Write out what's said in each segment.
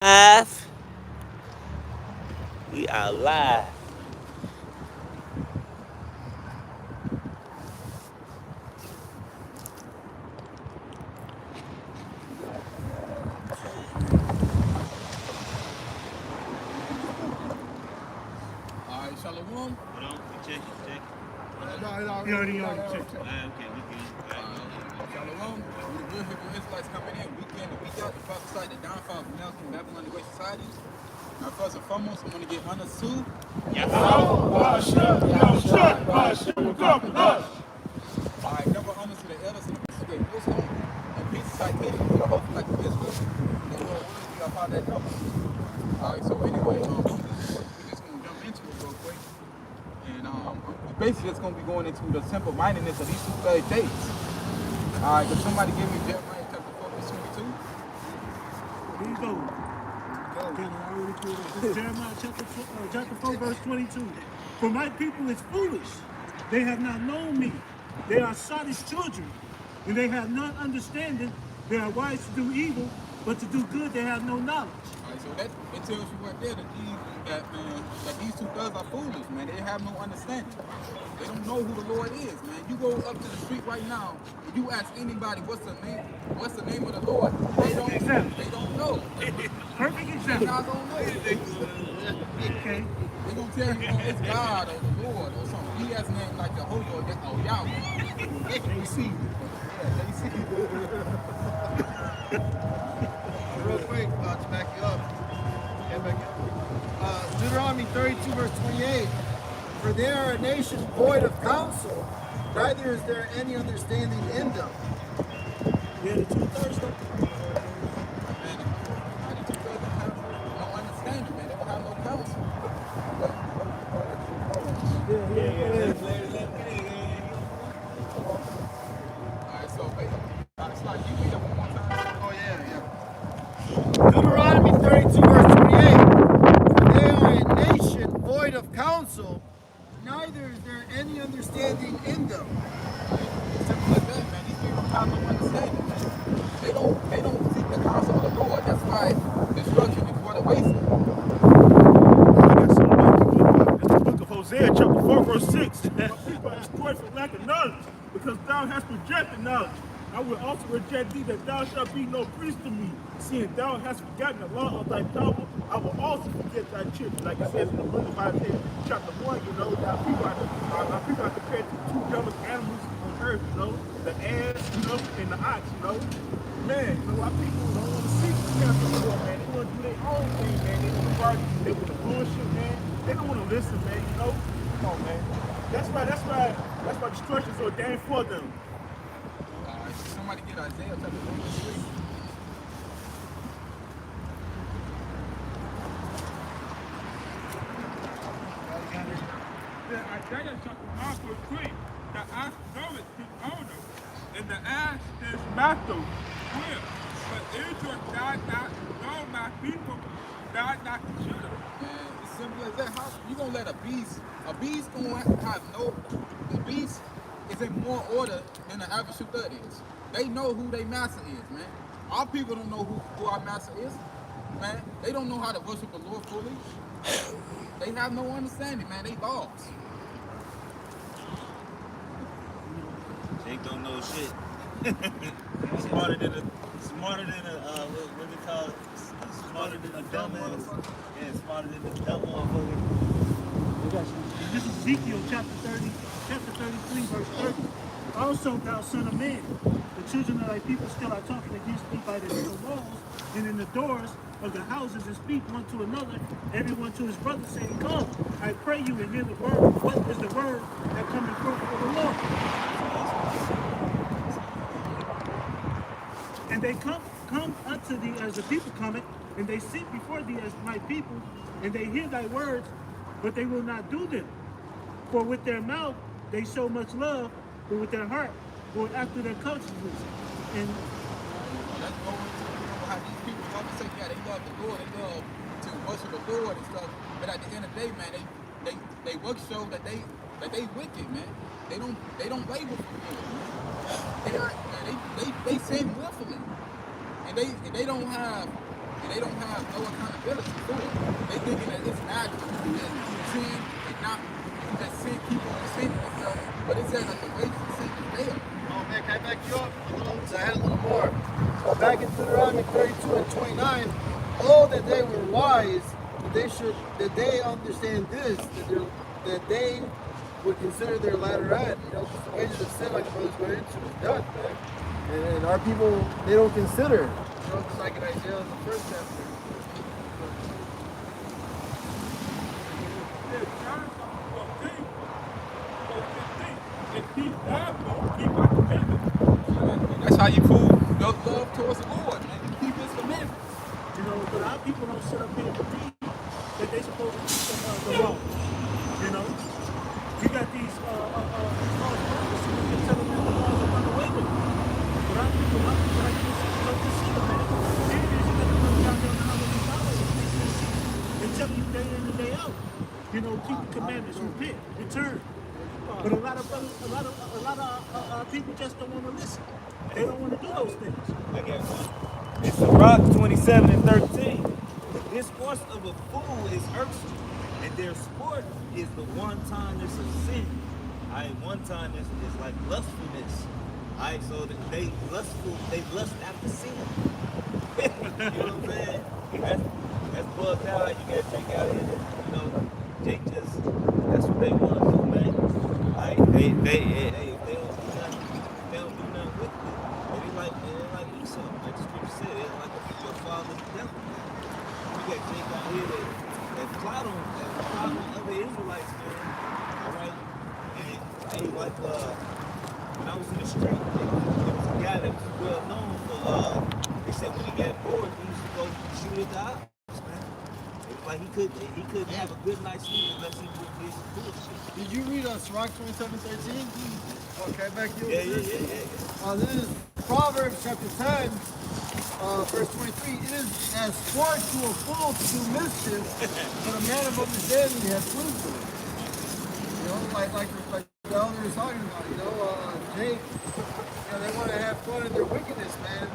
live. We are live. All right, Shalom. Hold on, we check it, check it. You already checked it. Okay, we good. Shalom. We the real Hebrew Israelites coming in week in and week out to prophesy the downfall of American Babylon the Great Society. Now, first and foremost, I want to give honor to all right, double honor to the elders and the priests of most home and peace and citation to the host like of Israel. The Lord willing, we are part of that double. All right, so anyway, we're just going to jump into it real quick. And we're basically just going to be going into the simple mindedness of these 2 days. All right, can somebody give me Jeremiah chapter 4, verse 22? Here you go. Okay, I already pulled it. This is Jeremiah chapter 4, verse 22. For my people is foolish. They have not known me. They are sottish children, and they have not understanding. They are wise to do evil, but to do good they have no knowledge. All right, so that it tells you right there that these 2 brothers are foolish, man. They have no understanding. They don't know who the Lord is, man. You go up to the street right now, and you ask anybody what's the name of the Lord, they don't know. Perfect They example. not gonna know. Okay. They gonna tell you, oh, it's God or the Lord or something. He has a name like Jehovah or Yahweh. They see. Yeah, they see. Real quick, to back you up. Get back up. Deuteronomy 32, verse 28. For they are a nation void of counsel, neither is there any understanding in them. Yeah, the 2 thirsty. Man, the 2 brothers have no understanding, man. They don't have no counsel. Alright, so wait. It's like you read it one more time. Oh, yeah. Deuteronomy 32, verse 28. For they are a nation void of counsel, neither is there any understanding in them. It's simple as that, man. These people have no understanding, man. They don't seek the counsel of the Lord. That's why destruction is for the wasteland. It's the book of Hosea, chapter 4, verse 6. My people are destroyed for lack of knowledge, because thou hast rejected knowledge. I will also reject thee, that thou shalt be no priest to me. Seeing thou hast forgotten the law of thy power, I will also forget thy children. Like it says in the book of Isaiah, chapter 1, that our people are compared to 2 dumbest animals on earth, the ass, and the ox, Man, our people don't want to seek the counsel of the Lord, man. They want to do their own thing, man. They want to argue, they want to bullshit, man. They don't want to listen, man, Come on, man. That's why destruction is ordained for them. Alright, somebody get Isaiah chapter 1, verse 3. Yeah, Isaiah chapter 1 verse 3. The ass knoweth his owner, and the ass his master will. But Israel does not know my people, does not consider. Man, it's simple as that. How you gonna let a beast gonna have no, the beast is in more order than the average shooter is. They know who their master is, man. Our people don't know who our master is, man. They don't know how to worship the Lord fully. They have no understanding, man. They dogs. They don't know shit. smarter than a what they call it? Smarter than a dumbass. Yeah, smarter than a dumb motherfucker. This is Ezekiel chapter 33, verse 30. Also, thou son of man, the children of thy people still are talking against thee by the walls and in the doors of the houses, and speak one to another, everyone to his brother, saying, Come, I pray you, and hear the word. What is the word that cometh forth from the Lord? And they come unto thee as the people cometh, and they sit before thee as my people, and they hear thy words, but they will not do them. For with their mouth they show much love, but with their heart go after their consciences. And That's how these people love to say, yeah, they love the Lord, they love to worship the Lord and stuff. But at the end of the day, man, they work show that they wicked, man. They don't label for good. They sin willfully, and they don't have and they don't have no accountability for it. They thinking that it's natural to sin and not just sin, keep on sinning and stuff. But it says that the wages of sin is death. Oh man, can I back you up a little? So I had a little more. So back in Deuteronomy 32 and 29, oh that they were wise, that they understand this, that they would consider their latter end. You know, because the wages of sin, like the brothers went into, is death, man. And our people, they don't consider. You know, just like in Isaiah in the first chapter. That's how you prove your love towards the Lord, man. You keep His commandments. You know, but our people don't sit up here and believe that they supposed to keep the law. You know, you got these laws that tell them that the laws are done away with. But our people like this, don't consider, man. Here it is, you got to come down there and how many dollars they tell you day in and day out. You know, keep the commandments, repent, return. But a lot of people just don't want to listen. They don't want to do those things. I got one. It's Sirach 27 and 13. The discourse of a fool is irksome, and their sport is the one-timers of sin. Alright, one-timers is like lustfulness. Alright, so they lust after sin. You know what I'm saying? That's bugged out. You gotta check out here. You know, Jake that's what they want to do, man. Alright, if they don't do nothing with it. They like Esau, like the scripture said, they like your father the devil. You got Jake out here that plot on other Israelites, man. Alright? And like when I was in the street, there was a guy that was well known for they said when he got bored, he used to go shoot at the ops, man. It was like he couldn't have a good night's sleep unless he would get some bullshit. Did you read Sirach 27:13? Okay, back you. Yeah. This is Proverbs chapter 10, verse 23. It is as sport to a fool to do mischief, but a man of understanding has wisdom. You know, like the elder is talking about. You know, Jake. You know, they want to have fun in their wickedness, man.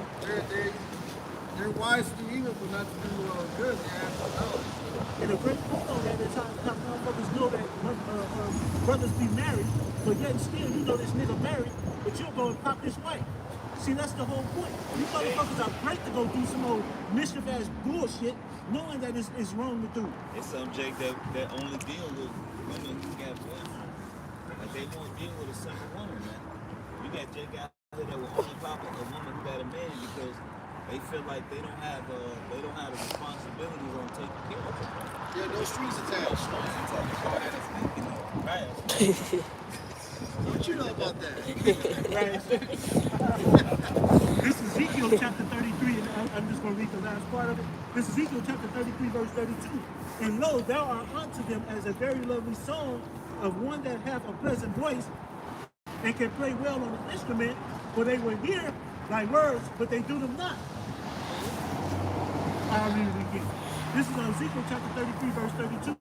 They're wise to do evil, but not to do good. They have to know. And the great point on that is how motherfuckers know that brothers be married, but yet still you know this nigga married, but you'll go and pop his wife. See, that's the whole point. You motherfuckers are great to go do some old mischief ass bullshit, knowing that it's wrong to do. It's some Jake that only deal with women who got boyfriends. Like they won't deal with a single woman, man. You got Jake out there that will only pop a woman who got a man because they feel like they don't have the responsibilities on taking care of them. Yeah, no strings attached. Right. What you know about that? This is Ezekiel chapter 33, and I'm just going to read the last part of it. This is Ezekiel chapter 33, verse 32. And lo, thou art unto them as a very lovely song of one that hath a pleasant voice and can play well on an instrument, for they will hear thy words, but they do them not. I'll read it again. This is Ezekiel chapter 33, verse 32.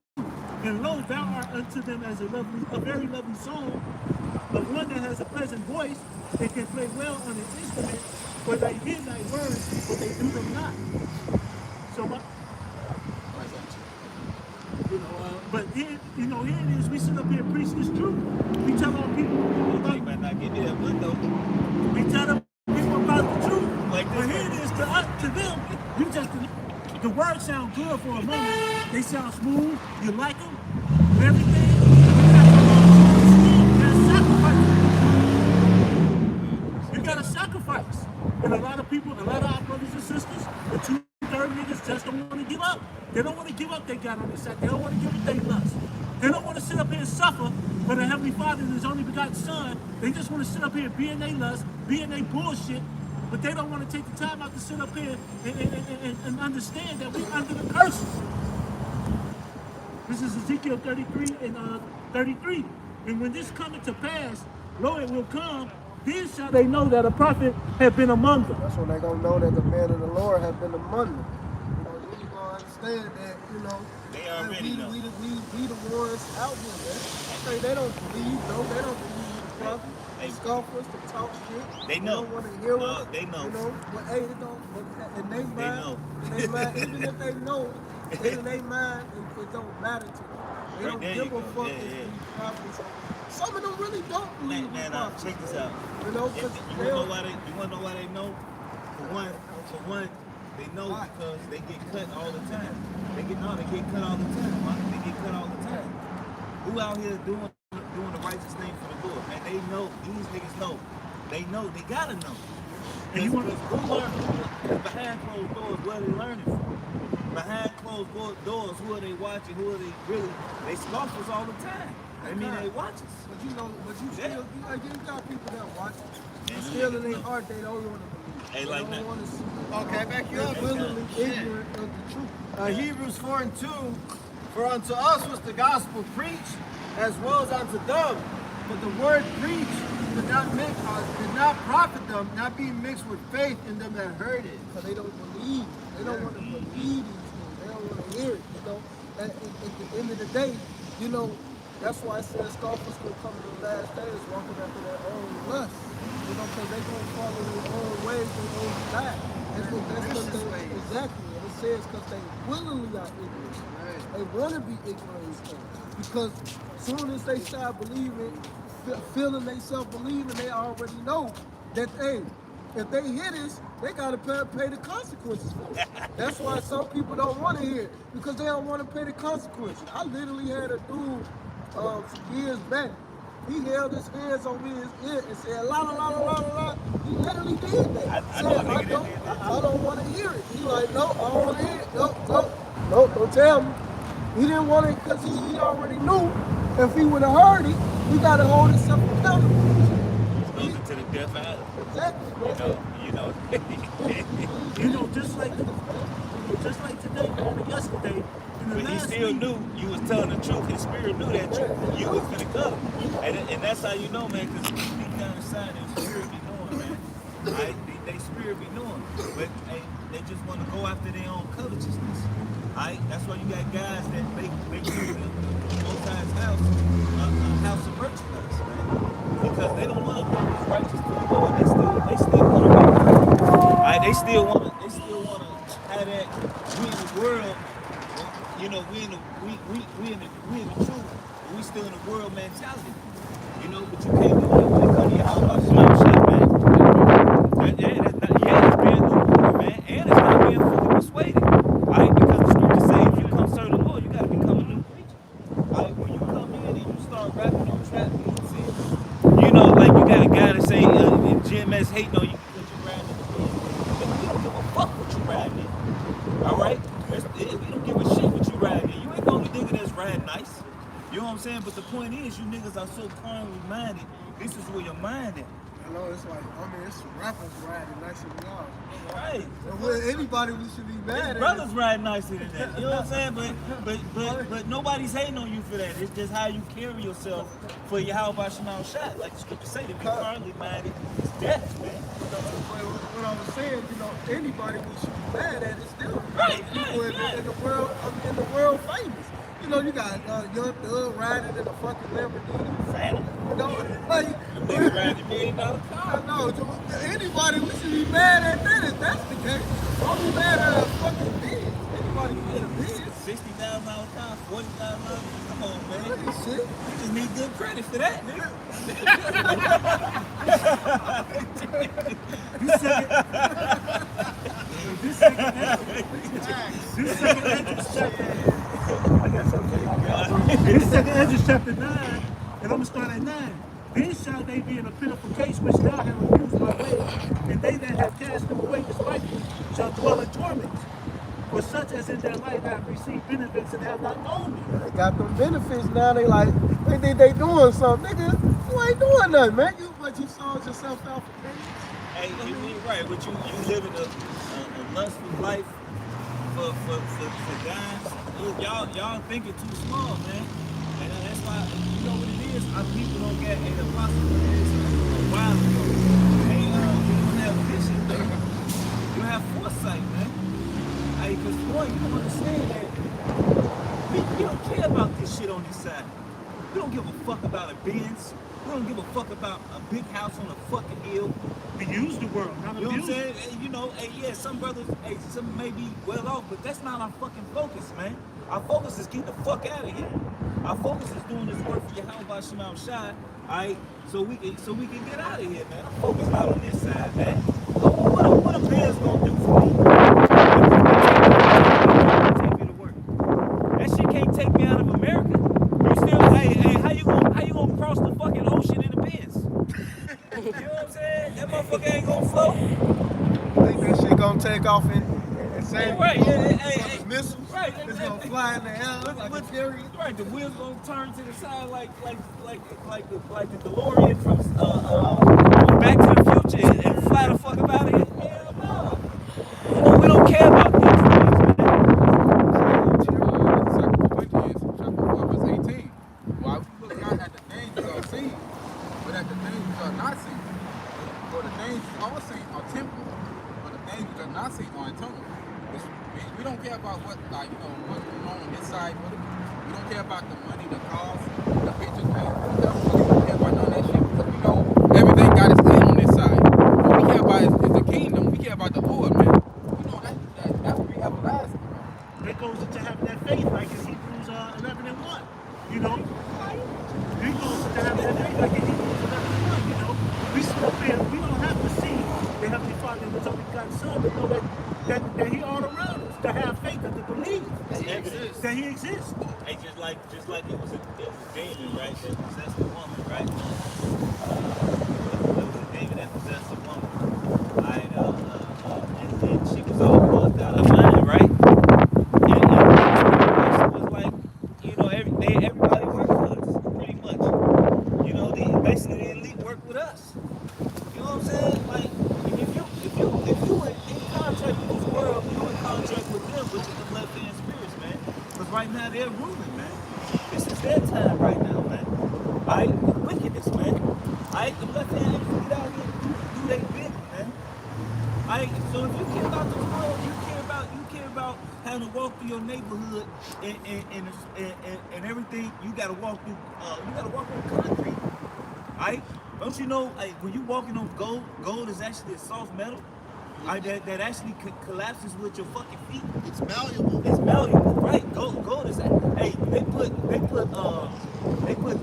And lo, thou art unto them as a very lovely song of one that has a pleasant voice and can play well on an instrument, for they hear thy words, but they do them not. So, but here, here it is. We sit up here and preach this truth. We tell our people about. You might not give me that window. We tell them people about the truth. Like this but here it is to them. You just the words sound good for a moment. They sound smooth. You like them. And everything. You gotta sacrifice. And a lot of people, a lot of our brothers and sisters, the 2/3 niggas just don't want to give up. They don't want to give up they got on their side. They don't want to give up their lust. They don't want to sit up here and suffer for the Heavenly Father and His only begotten Son. They just want to sit up here and be in their lust, be in their bullshit, but they don't want to take the time out to sit up here and understand that we're under the curses. This is Ezekiel 33 and 33. And when this cometh to pass, lo, it will come, then shall they know that a prophet have been among them. That's when they're going to know that the man of the Lord has been among them. You know, then you're going to understand that, They already know. we the ones out here, man. They don't believe, no, they don't believe prophet. Hey. Scoffers to talk shit. They know. don't want to hear us. They know. You know, but hey, it don't. But in their mind, know. even if they know, in their mind, it don't matter to them. They Right, don't there give you a go. fuck Yeah, if yeah. these prophets are. Some of them really don't believe in Man, prophets. check this out. You know, If, because you wanna know why they know? For one, they know because they get cut all the time. They get cut all the time. Man. They get cut all the time. Who out here doing the righteous thing for the Lord? Man, they know. These niggas know. They know. They gotta know. And you wanna- Because behind closed doors, where are they learning from? Behind closed doors, who are they watching? Who are they really? They scoffers all the time. I mean, they watch us. But you know, still, you got people that watch it. And And you still niggas in their know. heart, they don't want to believe. Hey, They like don't that. want to see. Okay, back you They're up. willingly Shit. ignorant of the truth. Hebrews 4:2, for unto us was the gospel preached, as well as unto them. But the word preached did not profit them, not being mixed with faith in them that heard it. Because they don't believe. They don't want to believe these things. They don't want to hear it. You know, at the end of the day, you know, that's why I said scoffers will come in the last days walking after their own lust. You know, because they're going to follow their own ways, their own desire. That's because they, exactly. And it says because they willingly are ignorant. They want to be ignorant of these things. Because as soon as they start believing, feeling themselves believing, they already know that, hey, if they hear this, they got to pay the consequences for it. That's why some people don't want to hear it, because they don't want to pay the consequences. I literally had a dude some years back. He held his hands over his ear and said, la la la la la la. He literally did that. I know a nigga that did that. I don't want to hear it. He like, no, I don't want to hear it. No, don't tell me. He didn't want it because he already knew if he would have heard it, he got to hold himself accountable. Goes into the death alley. Exactly. You know. You know, just like today, or yesterday, in the But he last still week, knew you was telling the truth. His spirit knew that truth. You was gonna come. And that's how you know, man, because deep down inside, their spirit be knowing, man. Right? They spirit be knowing. But they just want to go after their own covetousness. Right? That's why you got guys that make the Most High's house a house of merchandise, man. Because they don't want to be righteous to the Lord. They still want to be right? They still want to have that. We in the world, you know, we in the truth, but we still in the world mentality. You know, but you can't do that when it comes to your house. Smash shit, man. It's being lukewarm, man, and it's not being fully persuaded. Right? Because the scriptures say if you come serve the Lord, you gotta become a new creature. Right? When you come in and you start rapping on trap music, you know, like you got a guy that say GMS hating on you because you riding in the bed. We don't give a fuck what you riding in. Alright? We don't give a shit what you riding in. You ain't the only nigga that's riding nice. You know what I'm saying? But the point is, you niggas are so carnally minded. This is where your mind is. I know it's like, it's rappers riding nicer than ours. Right. Well, anybody we should be mad at. Brothers ride nicer than that. You know what I'm saying? But nobody's hating on you for that. It's just how you carry yourself for your how about Shemal Shot. Like the scripture say, to be carnally minded is death, man. What I was saying, you know, anybody we should be mad at is still Right, people right. in the world famous. You know, you got Young Thug riding in a fucking Lamborghini. Phantom. You know, like, Nigga riding $1 million car. I know, anybody we should be mad at that if that's the case. Don't be mad at a fucking Benz. Anybody can get a Benz. $60,000 car, $40,000. Come on, man. That ain't shit. You just need good credit for that, nigga. this second Ezra chapter 9, and I'm gonna start at 9. Then shall they be in a pitiful case which thou hast refused my way, and they that have cast them away despitefully shall dwell in torment. For such as in their life have received benefits and have not known me. They got them benefits now. They like, they think they doing something. Nigga, you ain't doing nothing, man. But you sold yourself out for pennies. Hey, you're right, but you living a lustful life for guys. Y'all think it too small, man. And that's why, you know what it is? Our people don't get an apostle a while ago. Hey, you don't have vision, man. You don't have foresight, man. Hey, because boy, you don't understand that. You don't care about this shit on this side. You don't give a fuck about a Benz. We don't give a fuck about a big house on a fucking hill. We use the world, not You know what I'm abuse saying? it. Hey, you know, hey, yeah, some brothers, hey, some may be well off, but that's not our fucking focus, man. Our focus is get the fuck out of here. Our focus is doing this work for Yahweh Shema Shai, alright? So we can get out of here, man. Our focus not on this side, man. What a man's gonna do for me? Take me to work. That shit can't take me out of America. You still, hey, how you gonna cross the fucking ocean in the Benz? You know what I'm saying? That motherfucker ain't gonna float. Think that shit gonna take off and save Right, hey, missiles. right. It's gonna fly in the air like a fury. Right, the wheels gonna turn to the side like the DeLorean from Back to the Future and fly the fuck up out of here. Hell no. You know, we don't care about these things, man. 2 Corinthians chapter 4, verse 18. While we look not at the things which are seen, but at the things which are not seen. For the things which are seen are temporal, but the things which are not seen are eternal. We don't care about what, like, you know, what's going on this side. We don't care about the money, the cars, the pictures, man. We don't care about none of that shit because we know everything got its end on this side. What we care about is the kingdom. We care about the Lord, man. We know that will be everlasting, man. That goes into having that faith, like in Hebrews 11:1. You know, it goes into having that faith, like in Hebrews 11:1. You know, we don't have to see the Heavenly Father in His only begotten Son, but know that He all around us. To have faith and to believe He exists. that He exists. Hey, just like it was David, right, that possessed a woman, right? It was David that possessed a woman, right? And she was all bugged out of her mind, right? And it was like, you know, everybody worked with us, pretty much. You know, basically the elite work with us. You know what I'm saying? Like, if you were in contract with this world, you in contract with them, which is the left-hand spirits, man. Because right now they're ruling, man. This is their time right now, man. Alright, wickedness, man. Alright, the left-hand spirits get out here and do their bit, man. Alright, so if you care about the world, you care about having to walk through your neighborhood and everything. You gotta walk through concrete. Alright? Don't you know, like, when you walking on gold is actually a soft metal, that actually collapses with your fucking feet. It's malleable. It's malleable, right? Gold is, hey, they put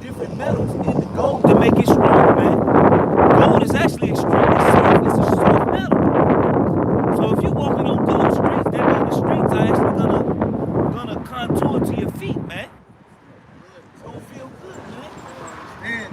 different metals in the gold to make it strong, man. Gold is actually extremely soft. It's a soft metal. So if you're walking on gold streets, that means the streets are actually gonna contour to your feet, man. It's gonna feel good, man. Man,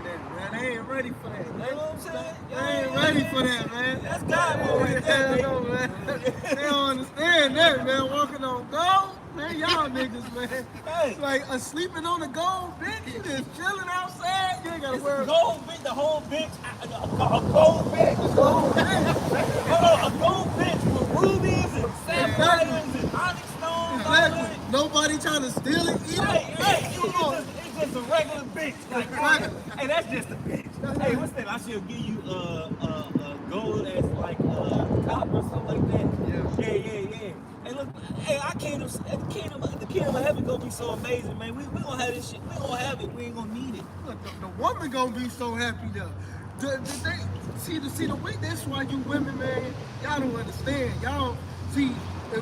they ain't ready for that. You know what I'm saying? They ain't ready for that, man. That's God mode right there, Yeah, no, man. They don't understand that, man. Walking on gold, man. Y'all niggas, man. Hey. It's like sleeping on a gold bench. You just chilling outside. You ain't gotta It's worry a about gold bench, the whole bench, a gold bench. gold bench. Hold on, a gold bench with rubies and sapphires and onyx stones. Exactly. Nobody trying to steal it either. Hey, it's just a regular bench. Like, Right. hey, that's just a bench. Hey, what's that? I should give you gold as like top or something like that. Yeah. Hey, look, hey, the kingdom of heaven gonna be so amazing, man. We gonna have this shit. We gonna have it. We ain't gonna need it. Look, the woman gonna be so happy though. See the way. That's why you women, man, y'all don't understand. Y'all see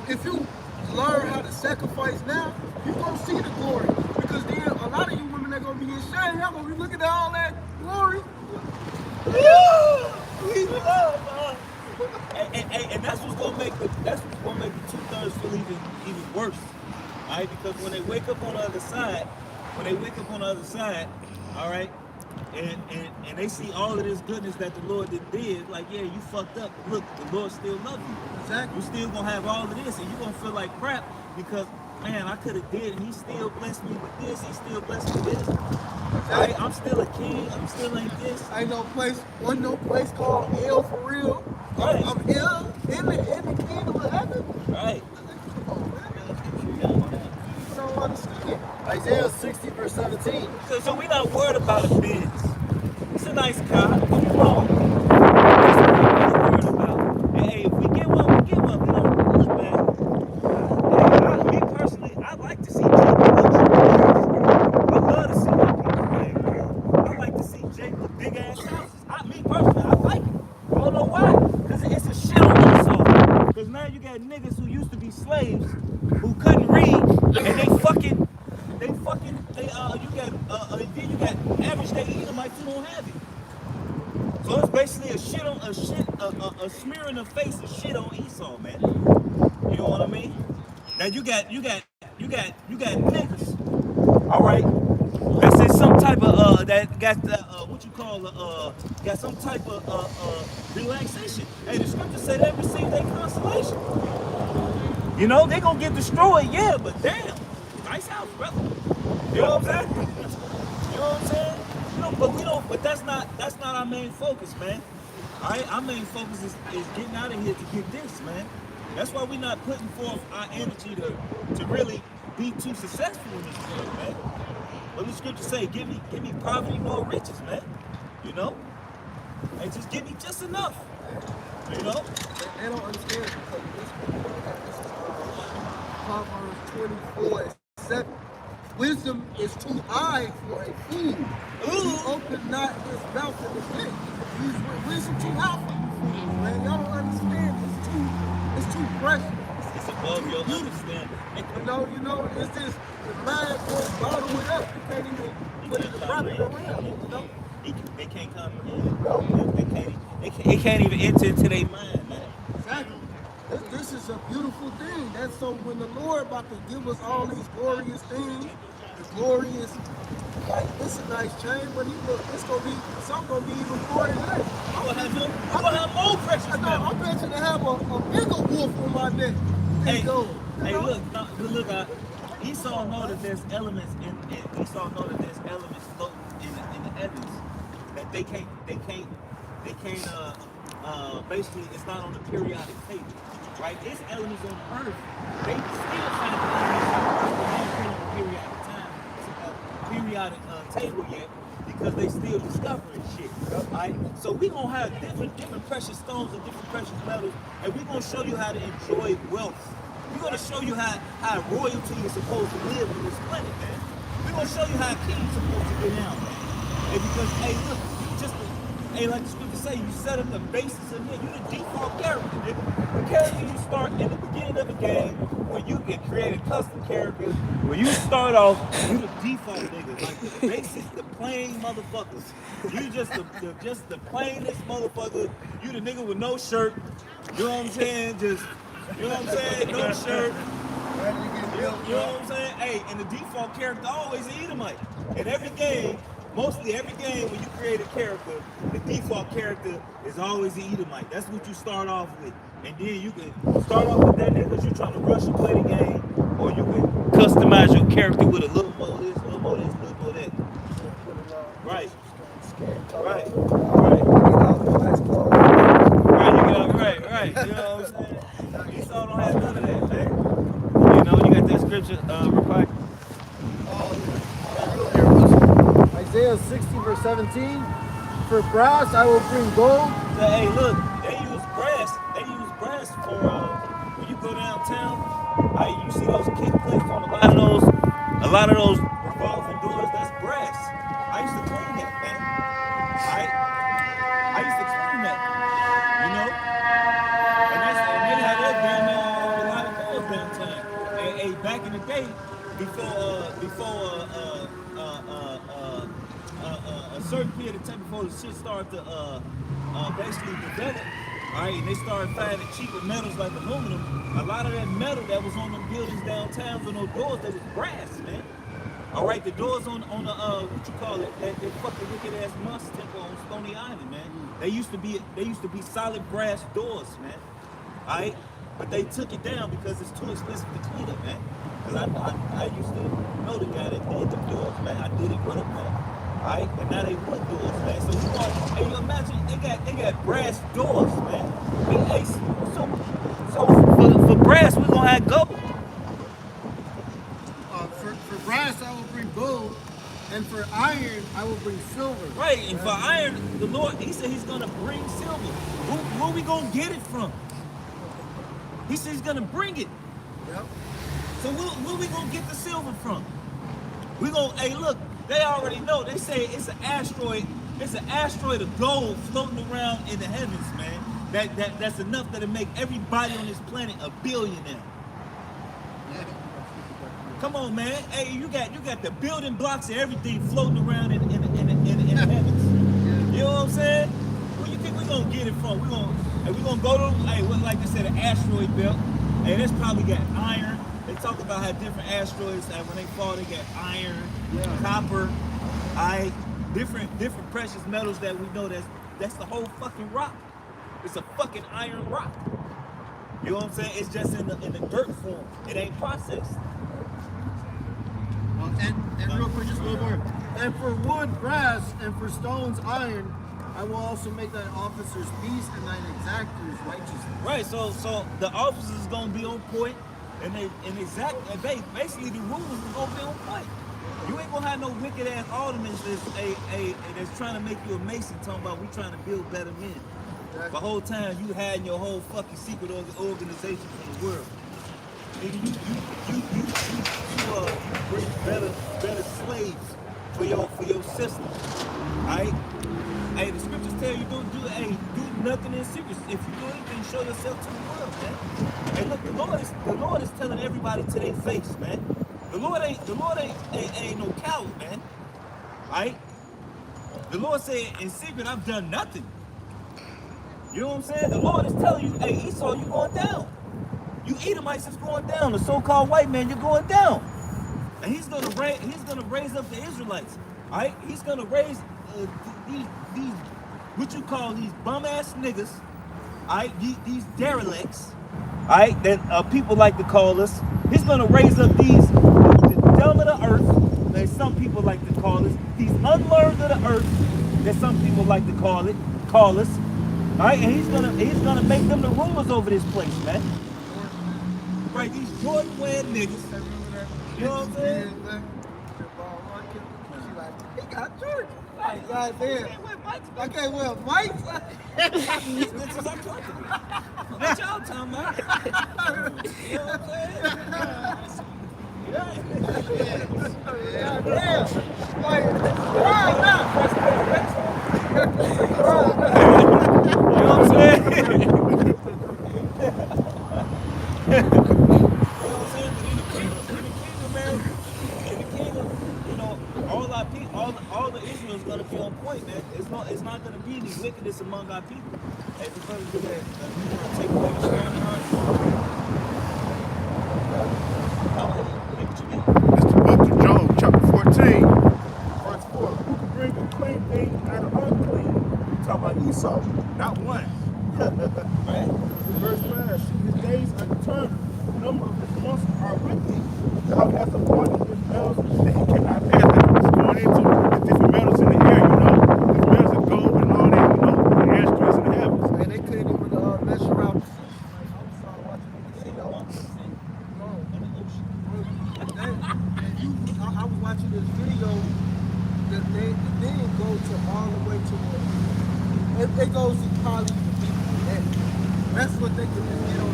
if you learn how to sacrifice now, you gonna see the glory. Because then a lot of you women that gonna be ashamed, y'all gonna be looking at all that glory. We love, and that's what's gonna make the 2/3 feel even worse. All right, because when they wake up on the other side, all right, and they see all of this goodness that the Lord did, like, yeah, you fucked up. Look, the Lord still loves you. Exactly. You still gonna have all of this, and you gonna feel like crap because, man, I could have did, and He still blessed me with this. He still blessed me with this. Right? I'm still a king. I'm still ain't this. Ain't no place called hell for real. Right. I'm here in the kingdom of heaven. Right. Come on, man. You don't understand. Isaiah 60 verse 17. So we not worried about a Benz. It's a nice car. Don't get me wrong. That's what we're really worried about. And hey, if we get one, we get one. We don't look, man. Me personally, I like to see Jake. I love to see my people play. I like to see Jake look a smear in the face of shit on Esau, man. You know what I mean? Now you got niggas, all right? That's in some type of that got what you call got some type of relaxation. Hey, the scripture said they receive their consolation. You know, they gonna get destroyed, yeah, but damn, nice house, brother. You know what I'm saying? You know what I'm saying? You know, but we don't. But that's not our main focus, man. All right, our main focus is getting out of here to get this, man. That's why we're not putting forth our energy to really be too successful in this world, man. What the scripture say? Give me poverty nor riches, man. You know? Hey, just give me just enough. You know? They don't understand because this is Proverbs 24:7. Wisdom is too high for a fool. He opened not his mouth in the pit. Wisdom too high for you fools, man. Y'all don't understand. It's too precious. It's above your understanding. You know, it's just the mind won't bottle it up. You can't even put it around, you know? They can't comprehend. They can't even enter into their mind, man. Exactly. This is a beautiful thing. That's so when the Lord about to give us all these glorious things, the glorious, like it's a nice chain, but it's gonna be some gonna be even more than that. I'm gonna have more precious I know, metal. I'm betting to have a bigger wolf on my neck. Hey, look. Esau know that there's elements Esau know that there's elements floating in the heavens that they can't basically it's not on the periodic table, right? It's elements on Earth. They still find the periodic table yet because they still discovering shit, right? So we gonna have different precious stones and different precious metals, and we gonna show you how to enjoy wealth. We're gonna show you how royalty is supposed to live on this planet, man. We're gonna show you how a king's supposed to get down, man. And because, hey, look, like the scripture say, you set up the basis of it. You the default character, nigga. The character you start in the beginning of the game, where you can create a custom character, where you start off, you the default nigga, like the basic, the plain motherfuckers. You just the plainest motherfucker. You the nigga with no shirt. You know what I'm saying? Just. You know what I'm saying? No shirt. You know what I'm saying? Hey, and the default character always an Edomite. In every game, mostly every game when you create a character, the default character is always an Edomite. That's what you start off with. And then you can start off with that because you're trying to rush and play the game, or you can customize your character with a little more of this, a little more of this, a little more of that. Right. Right. You know what I'm saying? Esau don't have none of that, man. You know, you got that scripture, reply. Isaiah 60:17. For brass I will bring gold. So, hey, look, they use brass. They use brass for when you go downtown. You see those kick plates on a lot of those revolving doors. That's brass. I used to clean that, man. I used to clean that. You know. And they had that down there on a lot of doors downtown. Hey, back in the day, before a certain period of time before the shit started to basically develop, all right, and they started finding cheaper metals like aluminum. A lot of that metal that was on them buildings downtown and those doors, that was brass, man. All right, the doors on the what you call it, that fucking wicked ass monster temple on Stony Island, man. They used to be solid brass doors, man. All right, but they took it down because it's too expensive to clean it, man. Cause I used to know the guy that did the doors, man. I did it with him, man. All right, and now they wood doors, man. So you imagine they got brass doors, man. So for brass we gonna have gold. For brass I will bring gold, and for iron I will bring silver. Right, and for iron, the Lord, he said he's gonna bring silver. Where we gonna get it from? He said he's gonna bring it. Yep. So where we gonna get the silver from? We gonna, hey look, they already know. They say it's an asteroid of gold floating around in the heavens, man. That's enough that'll make everybody on this planet a billionaire. Come on, man. Hey, you got the building blocks and everything floating around in the heavens. You know what I'm saying? Where you think we gonna get it from? We're gonna go to like they said, an asteroid belt. And it's probably got iron. They talk about how different asteroids, when they fall, they get iron, copper, different precious metals that we know that's the whole fucking rock. It's a fucking iron rock. You know what I'm saying? It's just in the dirt form. It ain't processed. And real quick, just a little more. And for wood, brass, and for stones, iron, I will also make thine officers peace and thine exactors righteousness. Right. So the officers is gonna be on point, and basically the rulers is gonna be on point. You ain't gonna have no wicked ass aldermen that's trying to make you a mason talking about we trying to build better men. The whole time you hiding your whole fucking secret organization from the world. And you bring better slaves for your system. Alright? Hey, the scriptures tell you do nothing in secret. If you do anything, show yourself to the world, man. Hey, look, the Lord is telling everybody to their face, man. The Lord ain't no coward, man. Alright? The Lord said, in secret, I've done nothing. You know what I'm saying? The Lord is telling you, hey, Esau, you're going down. You Edomites is going down. The so-called white man, you're going down. And he's gonna raise up the Israelites. All right? He's gonna raise these what you call these bum ass niggas. All right? These derelicts. All right? That people like to call us. He's gonna raise up the dumb of the earth, that some people like to call us. These unlearned of the earth, that some people like to call us. All right? And he's gonna make them the rulers over this place, man. Right, these Jordan wearing niggas. You know what I'm saying? He got Jordan. Right, God damn. I can't wear Mike's. These bitches I'm talking about. What y'all talking about? You know what I'm saying? God damn. Like, wild now. You know what I'm saying? All the Israel is gonna be on point, man. It's not gonna be any wickedness among our people. Hey, before we do that, we want to take away the strong heart. It's the book of Job, chapter 14, verse 4. Who can bring a clean thing out of unclean? We talk about Esau, not one. Right? Verse 5, see his days are determined. The number of his months are with thee. Thou hast appointed his metals that he cannot pass. It's going into the different metals in the air, you know. The metals of gold and all that, you know, the asteroids in the heavens. Man, they couldn't even measure out. I was watching this video that they didn't go to all the way to it goes to probably that's what they can get on.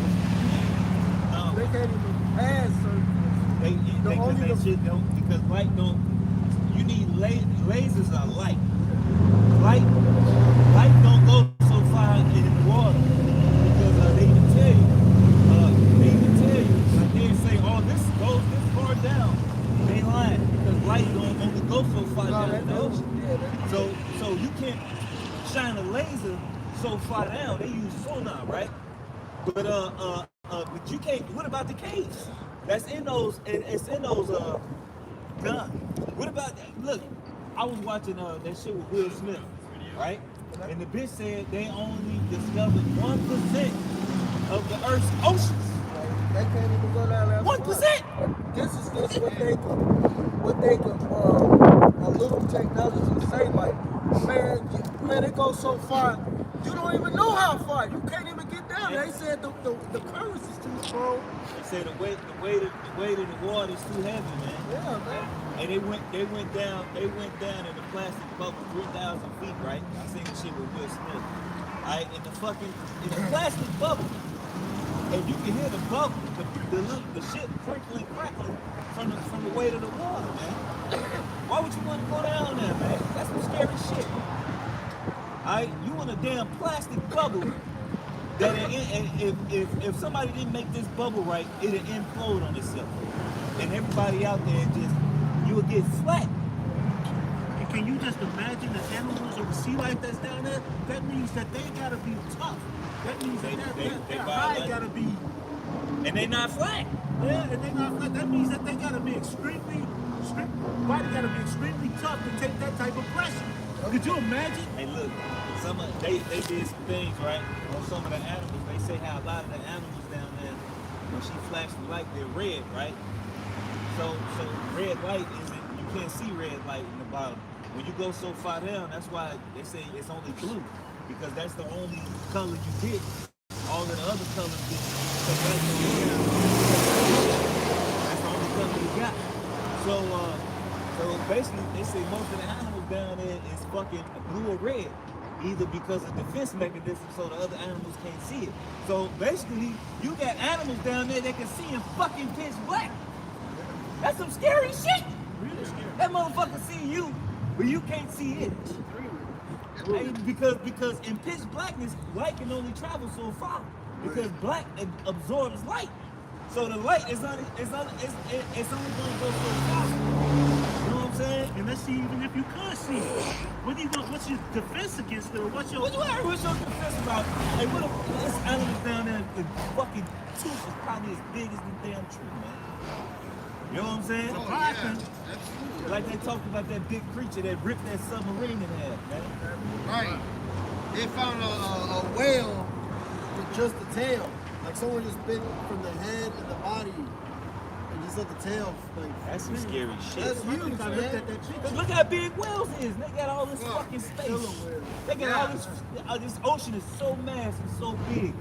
They can't even pass certain things. Because light don't. You need lasers are light. Light don't go so far in the water because they even tell you. Like they say, oh, this goes this far down. They lying because light don't only go so far down in the ocean. So you can't shine a laser so far down. They use sonar, right? But you can't. What about the caves? That's in those. It's in those guns. What about? Look, I was watching that shit with Will Smith, right? And the bitch said they only discovered 1% of the Earth's oceans. They can't even go down there. 1%. This is what they can a little technology say like, man, it goes so far. You don't even know how far. You can't even get down. They said the currents is too strong. They said the weight of the water is too heavy, man. Yeah, man. And they went down in the plastic bubble 3,000 feet, right? I seen this shit with Will Smith. Alright, in the plastic bubble. And you can hear the bubble, the shit crinkling, crackling from the weight of the water, man. Why would you want to go down there, man? That's some scary shit. Alright, you in a damn plastic bubble that if somebody didn't make this bubble right, it'd implode on itself. And everybody out there you would get flat. can you just imagine the animals or the sea life that's down there? That means that they gotta be tough. That means that They their violent. hide gotta be, And they not flat. yeah, and they not flat. That means that they gotta be body gotta be extremely tough to take that type of pressure. Could you imagine? Hey, look, they did some things, right? On some of the animals, they say how a lot of the animals down there, when she flashed the light, they're red, right? So red light isn't, you can't see red light in the bottom. When you go so far down, that's why they say it's only blue, because that's the only color you get. All of the other colors get. So that's the only color you got. So basically, they say most of the animals down there is fucking blue or red, either because of defense mechanism, so the other animals can't see it. So basically, you got animals down there that can see in fucking pitch black. That's some scary shit. Really scary. That motherfucker see you, but you can't see it. Hey, because in pitch blackness, light can only travel so far. Because black absorbs light. So the light is only going to go so far. You know what I'm saying? And let's see, even if you could see it, what's your defense against it? Or what's your What's your defense about? Hey, what if this animal down there, the fucking tooth is probably as big as the damn tree, man. You know what I'm saying? Oh, yeah. Like they talked about that big creature that ripped that submarine in half, man. Right. They found a whale with just the tail. Like someone just bit from the head and the body and just let the tail, like, That's some scary shit. that's huge, I looked man. at that picture. Look how big whales is. They got all this fucking space. whale. They got all this ocean is so massive, so big.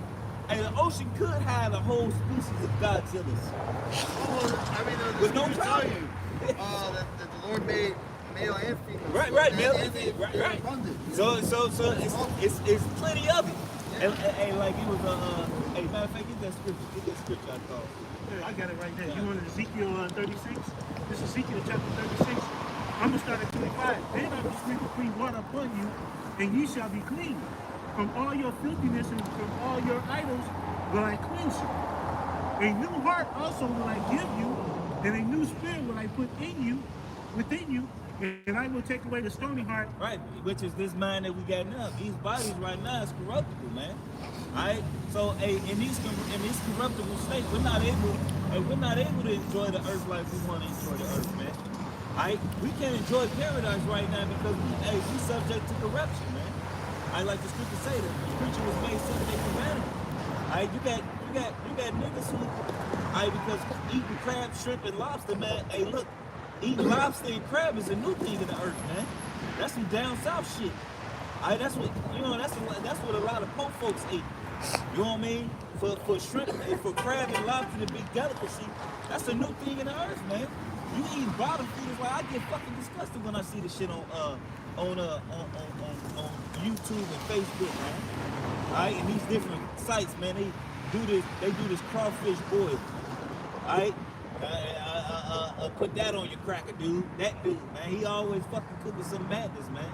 And the ocean could hide a whole species of Godzillas. I mean, the With no scripture tell problem. you that the Lord made male and female. Right, and, male and and they- female, they're right. abundant. So it's plenty of it. And like it was hey, matter of fact, get that scripture I thought. Yeah, I got it right there. You wanted Ezekiel 36? This is Ezekiel chapter 36. I'm going to start at 25. Then I will sprinkle clean water upon you, and ye shall be clean. From all your filthiness and from all your idols will I cleanse you. A new heart also will I give you, and a new spirit will I put in you, within you, and I will take away the stony heart. Right, which is this mind that we got now. These bodies right now is corruptible, man. Alright? So in these corruptible states, we're not able to enjoy the earth like we want to enjoy the earth, man. Alright? We can't enjoy paradise right now because we subject to corruption, man. I like the scripture say that the creature was made subject to vanity. Alright, you got niggas who, alright, because eating crab, shrimp, and lobster, man. Hey, look, eating lobster and crab is a new thing in the earth, man. That's some down south shit. Alright, that's what that's what a lot of poor folks eat. You know what I mean? For shrimp, for crab and lobster to be delicacy, that's a new thing in the earth, man. You eat bottom feeders, like I get fucking disgusted when I see this shit on YouTube and Facebook, man. Alright, and these different sites, man, they do this crawfish boil. Alright? Put that on your cracker, dude. That dude, man, he always fucking cooking some madness, man.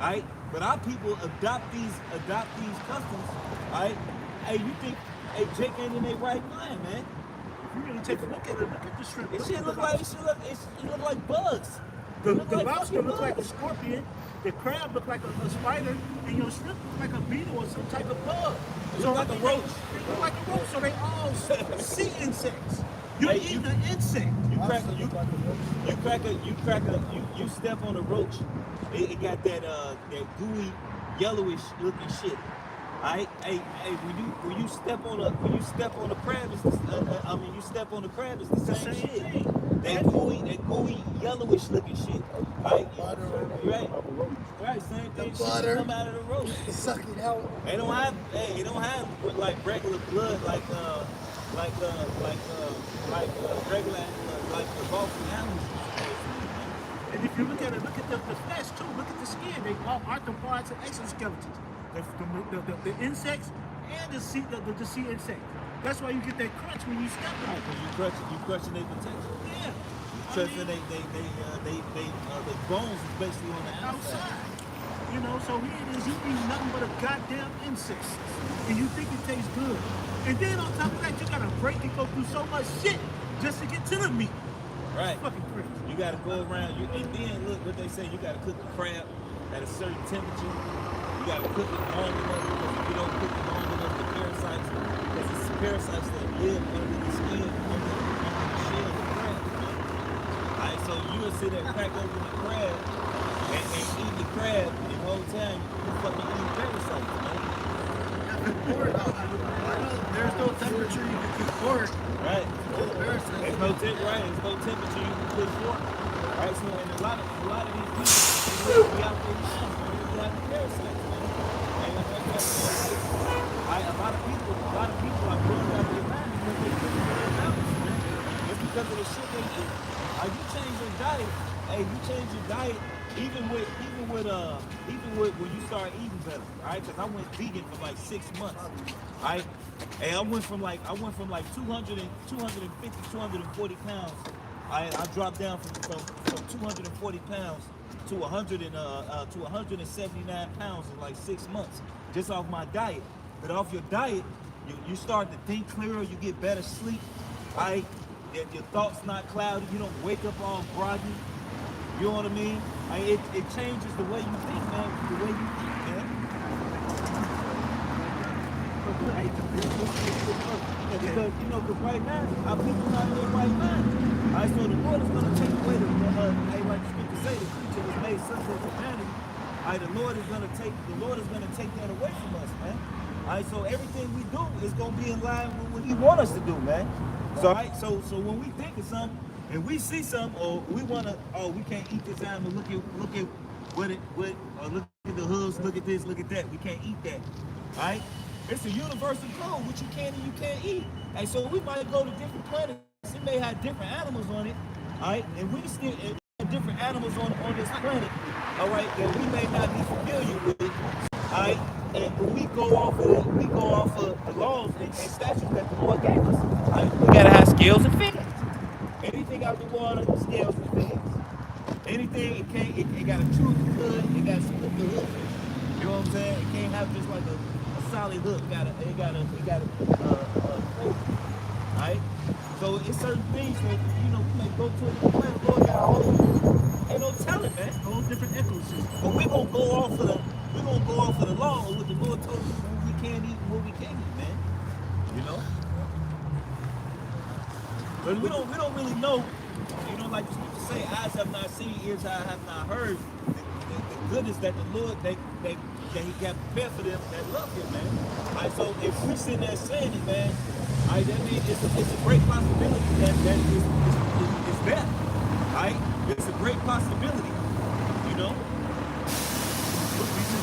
Alright? But our people adopt these customs. Alright? Hey, you think Jake ain't in their right mind, man? If you really take a look at it, look at the shrimp. It Look shit at look the like lobster. bugs. The like lobster fucking look like a bugs. scorpion, the crab look like a spider, and your shrimp look like a beetle or some type of bug. It look like a roach. They look like a roach, so they all sea insects. You Hey, eat you- the insect. You step on a roach, it got that gooey, yellowish looking shit. Alright, hey, when you step on a crab, it's you step on the crab, it's the same shit. thing. That gooey, yellowish looking shit. Right, right, same thing. Shit butter. come out of the roach. Suck it out. They don't have like regular blood like regular like the Balkan animals. And if you look at it, look at the flesh too. Look at the skin. They all arthropods and exoskeletons. The insects and the sea insect. That's why you get that crunch when you step on it. Because you crushing their protection. Yeah. Crushing the bones is basically on the outside. outside. You know, so here it is, you eat nothing but a goddamn insect. And you think it tastes good. And then on top of that, you gotta break and go through so much shit just to get to the meat. Right. Fucking crazy. You gotta go around. And then look what they say. You gotta cook the crab at a certain temperature. You gotta cook it long enough. Because if you don't cook it long enough, the parasites, because it's parasites that live under the skin, under the shell of the crab. Alright, so you will sit there and crack open the crab and eat the crab, and the whole time you fucking eat parasites, man. There's no temperature you can cook pork. Right. Parasites. There's no temperature you can put pork. Right, so and a lot of these people they be out there now, they have parasites, man. And a lot of people are growing out their mind because they put in their mountains, man. It's because of the shit they eat. You change your diet. Hey, you change your diet even with when you start eating better, right? Because I went vegan for like 6 months, right? And I went from like 250, 240 pounds. I dropped down from 240 pounds to 179 pounds in like 6 months, just off my diet. But off your diet, you start to think clearer, you get better sleep, right? Your thoughts not cloudy, you don't wake up all groggy. You know what I mean? It changes the way you think, man. The way you eat, man. Because because right now, our people not in their right mind. Alright, so the Lord is gonna take away like the scripture say, the creature was made sons of humanity. Alright, the Lord is gonna take that away from us, man. Alright, so everything we do is gonna be in line with what He wants us to do, man. So so when we think of something and we see something, or we wanna, we can't eat this animal. Look at look at the hooves. Look at this. Look at that. We can't eat that. Alright, it's a universal code. What you can and you can't eat. Hey, so we might go to different planets. It may have different animals on it. Alright, and we still have different animals on this planet. Alright, that we may not be familiar with. Alright, and we go off of the laws and statutes that the Lord gave us. Alright, we gotta have scales and fins. Anything out the water, scales and fins. Anything, it gotta chew the hood, it gotta split the hook. You know what I'm saying? It can't have just like a solid hook. It gotta alright? So it's certain things that we may go to a different planet. Lord got all ain't no telling, man. Whole different ecosystem. But we're gonna go off of the law of what the Lord told us what we can eat and what we can't eat, man. You know? But we don't really know, like the scripture say, eyes have not seen, ears have not heard the goodness that the Lord that He got prepared for them that love Him, man. Alright, so if we sitting there saying it, man, alright, that means it's a great possibility that is there. Alright? It's a great possibility, you know?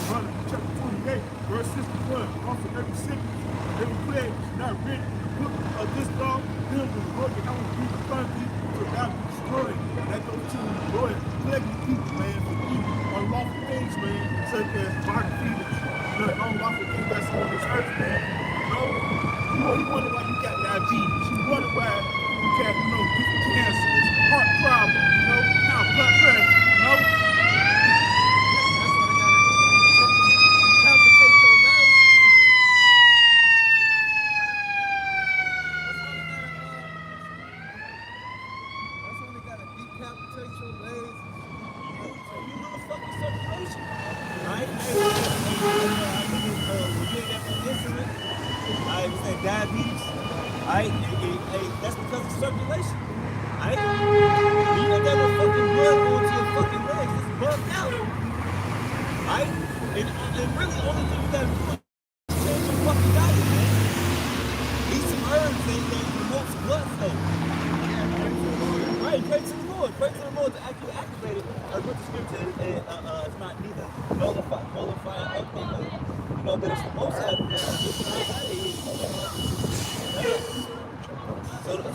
Deuteronomy chapter 28, verse 61. Also every sickness, every plague not written in the book of this law, filled with the Lord, and I will be upon thee to thou be destroyed. That goes to the Lord, plaguing people, man, for evil, unlawful things, man, such as body feedings, unlawful things that's on this earth, man. You wonder why you got diabetes. You wonder why you got, different cancers, heart problems, high blood pressure, diabetes, alright, that's because of circulation, alright? You ain't got no fucking blood going to your fucking legs, it's bugged out, alright? And really, the only thing you gotta do is change your fucking diet, man. Eat some herbs that promotes blood flow. Right, pray to the Lord to actually activate it. What the scripture is not neither nullifying anything, but it's the most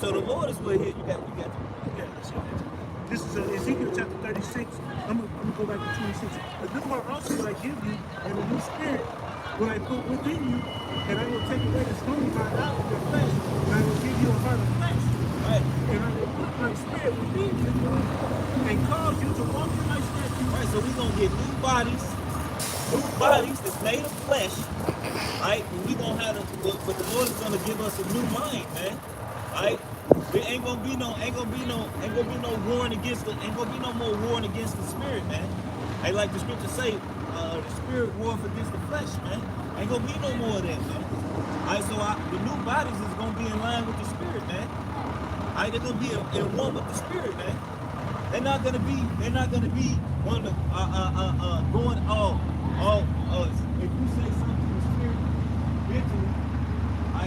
So the Lord is where here you got to. This is Ezekiel chapter 36. I'm gonna go back to 26. But this one also will I give you, and a new spirit will I put within you, and I will take away the stony heart out of your flesh, and I will give you a heart of flesh. Right. And I will put my spirit within you and cause you to walk in my statutes. Right, so we're gonna get new bodies that's made of flesh. Right? And we're gonna have but the Lord is gonna give us a new mind, man. Right? There ain't gonna be no warring against the spirit, man. Hey, like the scripture say, the spirit wars against the flesh, man. Ain't gonna be no more of that, man. Alright, so the new bodies is gonna be in line with the spirit, man. Alright, they're gonna be in one with the spirit, man. They're not gonna be one of going if you say something to the spirit mentally, I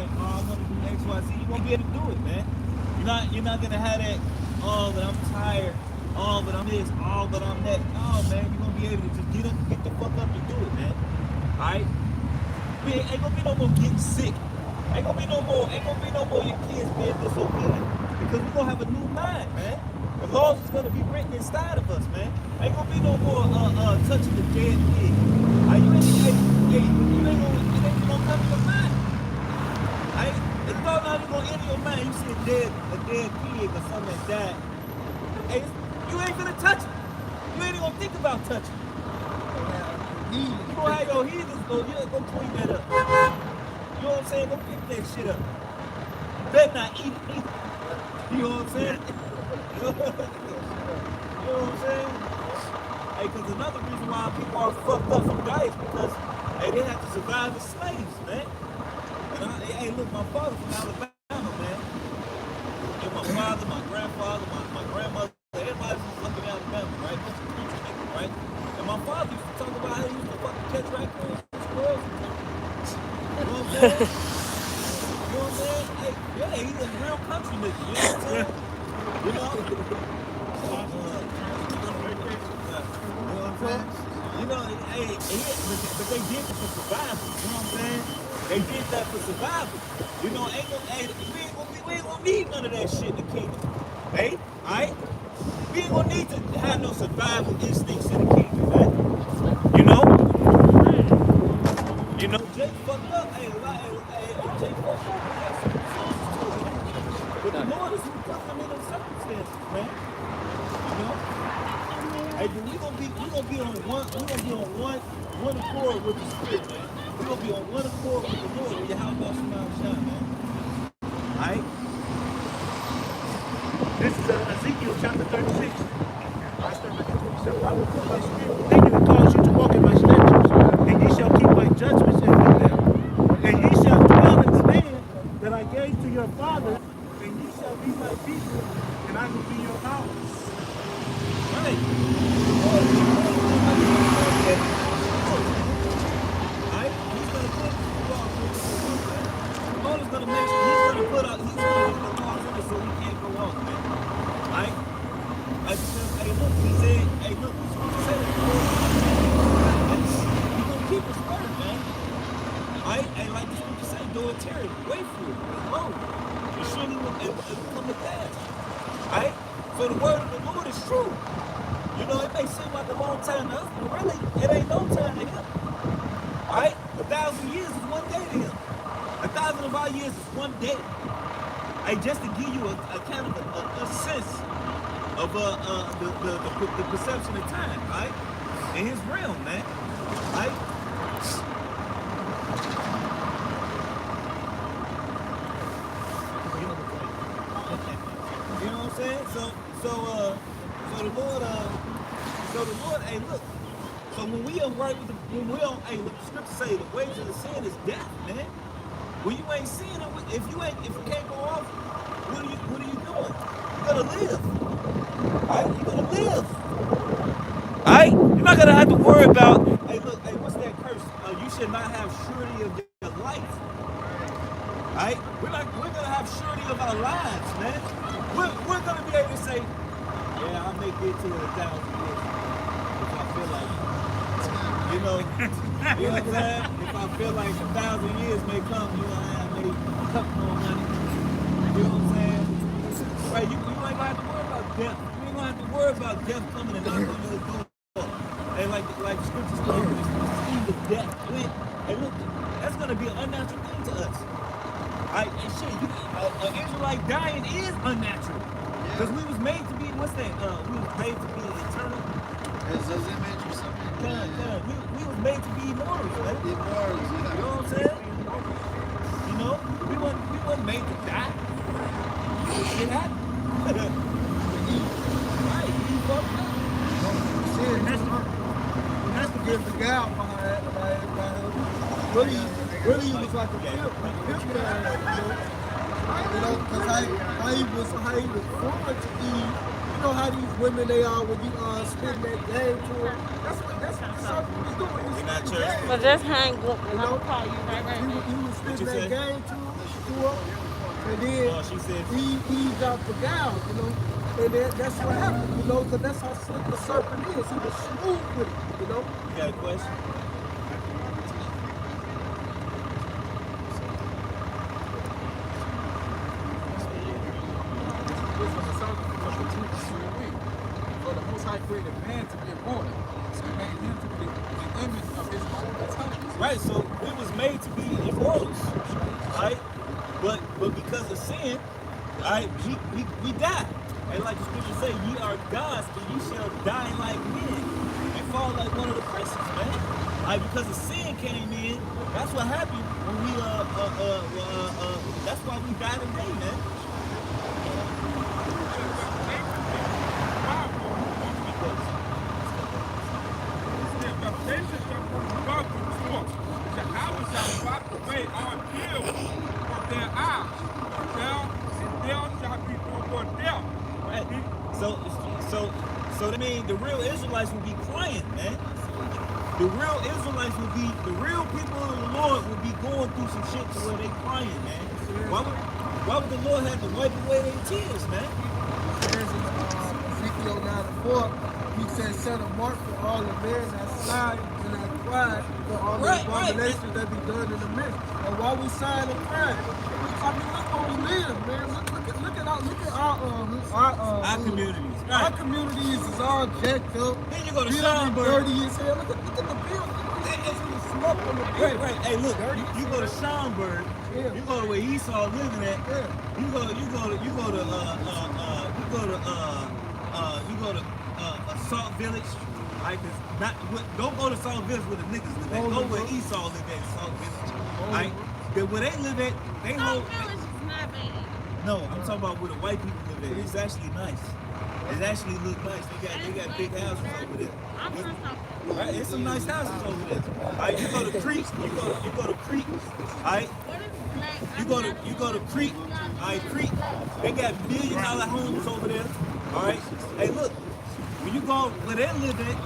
want to do X, Y, Z, you won't be able to do it, man. You're not gonna have that, but I'm tired, but I'm this, but I'm that. No, man, you're gonna be able to just get the fuck up and do it, man. Alright? Ain't gonna be no more getting sick. Ain't gonna be no more your kids being disobedient. Because we're gonna have a new mind, man. The laws is gonna be written inside of us, man. Ain't gonna be no more touching the dead pig. It ain't gonna come to your mind. It's not even gonna enter your mind. You see a dead pig or something like that. Hey, you ain't gonna touch it. You ain't even gonna think about touching it. You gonna have your heathens go clean that up. You know what I'm saying? Go pick that shit up. Better not eat it either. You know what I'm saying? You know what I'm saying? Hey, because another reason why people are fucked up from diets because they have to survive as slaves, man. Hey, look, my father's from Alabama, man. And my father, my grandfather, my grandmother, everybody was fucking Alabama, right? Bunch of preachers, niggas, right? And my father used to talk about how he used to fucking catch raccoons and squirrels and stuff. You know what I'm saying? You know what I'm saying? Hey, yeah, he's a real country nigga, you know what I'm saying? You know? You know, hey, but they did it for survival, you know what I'm saying? They did that for survival. You know, we ain't gonna need none of that shit in the kingdom. Hey, alright? We ain't gonna need to have no survival instincts in the kingdom, man. You know, Jake fucked up. Hey, Jake fucked up. But the Lord is who puts them in those circumstances, man. You know? Hey, but we gonna be on one accord with the Spirit, man. We gonna be on one accord with the Lord when your house goes shine, man. Alright? This is Ezekiel chapter 36. I will put my spirit within you and cause you to walk in my statutes, and ye shall keep my judgments and do them. And ye shall dwell in the land that I gave to your fathers, and ye shall be my people, and I will be your house. Right. He's gonna make sure he's gonna put the laws in it so we can't go off, man. Right? Like because, hey look, he said, hey look, he's gonna keep his word, man. Right? And like the scripture say, do it, Terry, wait for it, it's low. It surely will come to pass. Right? So the word of the Lord is true. You know, it may seem like a long time to us, but really, it ain't no time to him. Right? 1,000 years is one day to him. 1,000 of our years is one day. Hey, just to give you a kind of a sense of the perception of time, right? In his realm, man. Right? You know what I'm saying? So the Lord, hey, look. So when we are right with hey, look, the scripture say the wages of sin is death, man. When you ain't seeing it, if you can't go off, what are you doing? You're gonna live. Right? You're gonna live. Alright? You're not gonna have to worry about, hey look, hey, what's that curse? You should not have surety of your life. Alright? We're gonna have surety of our lives, man. We're gonna be able to say, yeah, I'll make it to 1,000 years if I feel like it. You know what I'm saying? If I feel like 1,000 years may come, I may cut more money. You know what I'm saying? Right? You ain't gonna have to worry about death. You ain't gonna have to worry about death coming and knocking on your door. And like the scriptures say, it's the seed of death. And look, that's gonna be an unnatural thing to us. And shit, an Israelite dying is unnatural. Because we was made to be, what's that? We was made to be eternal. As his image or something? We was made to be immortals, right? Immortals, You know what I'm saying? You know, we wasn't made to die. It happened. Right, he fucked up. Sin, that's the gift of God behind really he was like a pimp guy, you know, because how he was forward to Eve. You know how these women they are when you spitting that game to them. That's what the serpent was doing. You're not church. But just hang up and You I'll know, call you right he now. was spitting you that say? game to her, and then Oh, she said. Eve got beguiled, you know. And that's what happened, you know, because that's how slick the serpent is. He was smooth with it, you know. You got a question? For the Most High created man to be immortal. So he made him to be the image of his own intelligence. Right, so we was made to be immortals, right? But because of sin, right, we die. And like the scripture say, ye are gods, and ye shall die like men and fall like one of the princes, man. Like because of sin came in, that's what happened when we that's why we die today, man. Right. So that means the real Israelites will be crying, man. The real Israelites will be, the real people of the Lord will be going through some shit to where they crying, man. Why would the Lord have to wipe away their tears, man? There's in Ezekiel 9:4, he said, set a mark for all the men that sigh and that cry for all the abominations that be done in the midst. And while we sigh and cry, I mean, look where we live, man. Look at our communities. Our Right. communities is all jacked up. Then you go to Buildings Schaumburg. dirty as hell. Look at the building. It's in the smoke on the Right, building. right. Hey, look, you go to Schaumburg, Yeah. you go to where Esau living at. Yeah. You go to Salt Village. Right? Don't go to Salt Village where the niggas live at. Go where Esau live at, Salt Village. Right? Where they live at, they Salt hold. Village is not bad. No, I'm talking about where the white people live at. It's actually nice. It actually look nice. They got big houses over there. I'm from Salt Village. Right? It's some nice houses over there. Alright, you go to Creek, you go to Creek, alright? What is black? You go to Creek, alright, Creek. They got $1 million homes over there. Alright? Hey look, when you go where they live at,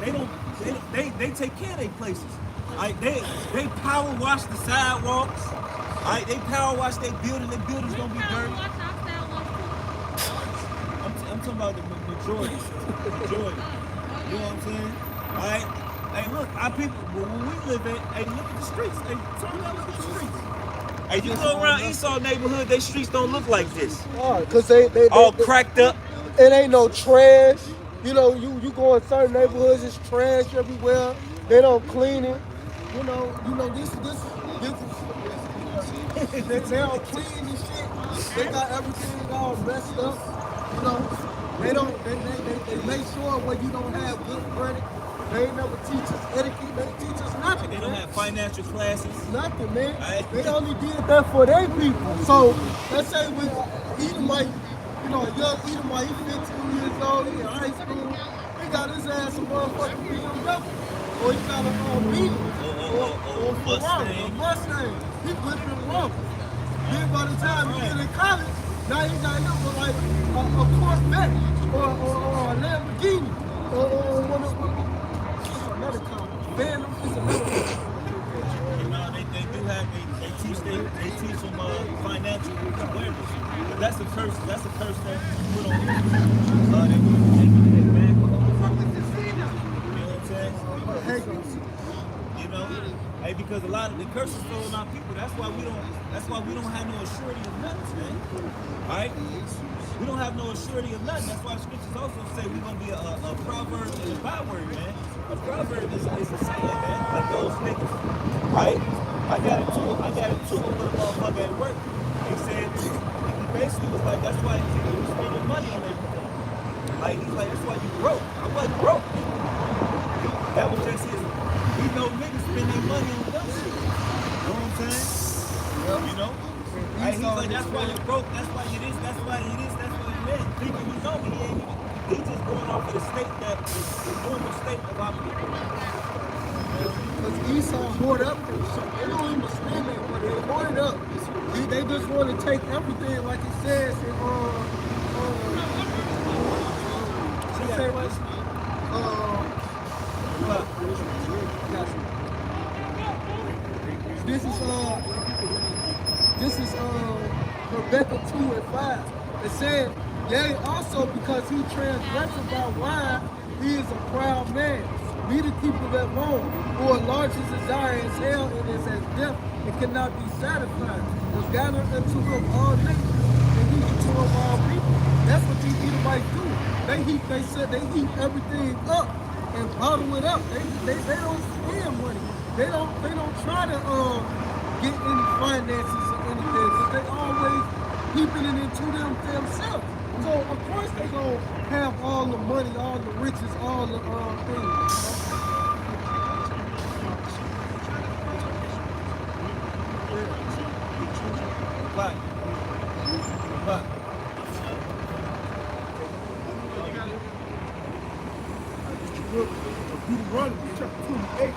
they take care of their places. Alright, they power wash the sidewalks. Alright, they power wash their buildings gonna be dirty. I'm talking about the majority. Majority. You know what I'm saying? Alright? Hey, look, our people, when we live at, hey, look at the streets. Hey, turn around, look at the streets. Hey, you go around Esau neighborhood, their streets don't look like this. Because they All cracked up. it ain't no trash. You know, you go in certain neighborhoods, it's trash everywhere. They don't clean it. You know, this they don't clean this shit. They got everything all messed up. You know, they make sure where you don't have good credit. They ain't never teach us etiquette. They teach us nothing. They don't have financial classes. Nothing, man. Right. They only did that for their people. So let's say with Edomite, you know, a young Edomite, he 15 years old, he in high school, he got his ass a motherfucking BMW. Or he got a Beetle. Or a Mustang. He flipping the rubber. Then by the time he get in college, now he got him for like a Corvette or a Lamborghini or one of another car. Phantom is another car. You know, they do have, they teach them financial awareness. But that's a curse that you put on people. They get back. You know what I'm saying? You know? Hey, because a lot of the curses fall on our people. That's why we don't have no assurity of nothing, man. Alright? We don't have no assurity of nothing. That's why scriptures also say we're gonna be a proverb and a byword, man. A proverb is a saying, man, like those niggas. Right? I got into it with a motherfucker at work. He said he basically was like, that's why you was spending money on everything. Like he's like, that's why you broke. I wasn't broke. That was just his. We know niggas spend their money on dumb shit. You know what I'm saying? You know? Right? He's like, that's why you broke, that's why you this, that's why you this, that's why you that. Thinking he know me, he ain't even, he just going off of the state that the normal state of our people. Because Esau hoard up and so they don't understand that, but they hoard it up. They just want to take everything like it says in this is Rebecca 2:5. It said, yea, also because he transgressed by wine, he is a proud man. Neither keepeth at home, who enlarges his desire is hell and is as death and cannot be satisfied. Was gathered unto him all nations, and he eat to him all people. That's what these Edomites do. They heat everything up and bottle it up. They don't spend money. They don't try to get any finances or anything. But they always keeping it into themselves. So of course they gonna have all the money, all the riches, all the things. But Deuteronomy chapter 28,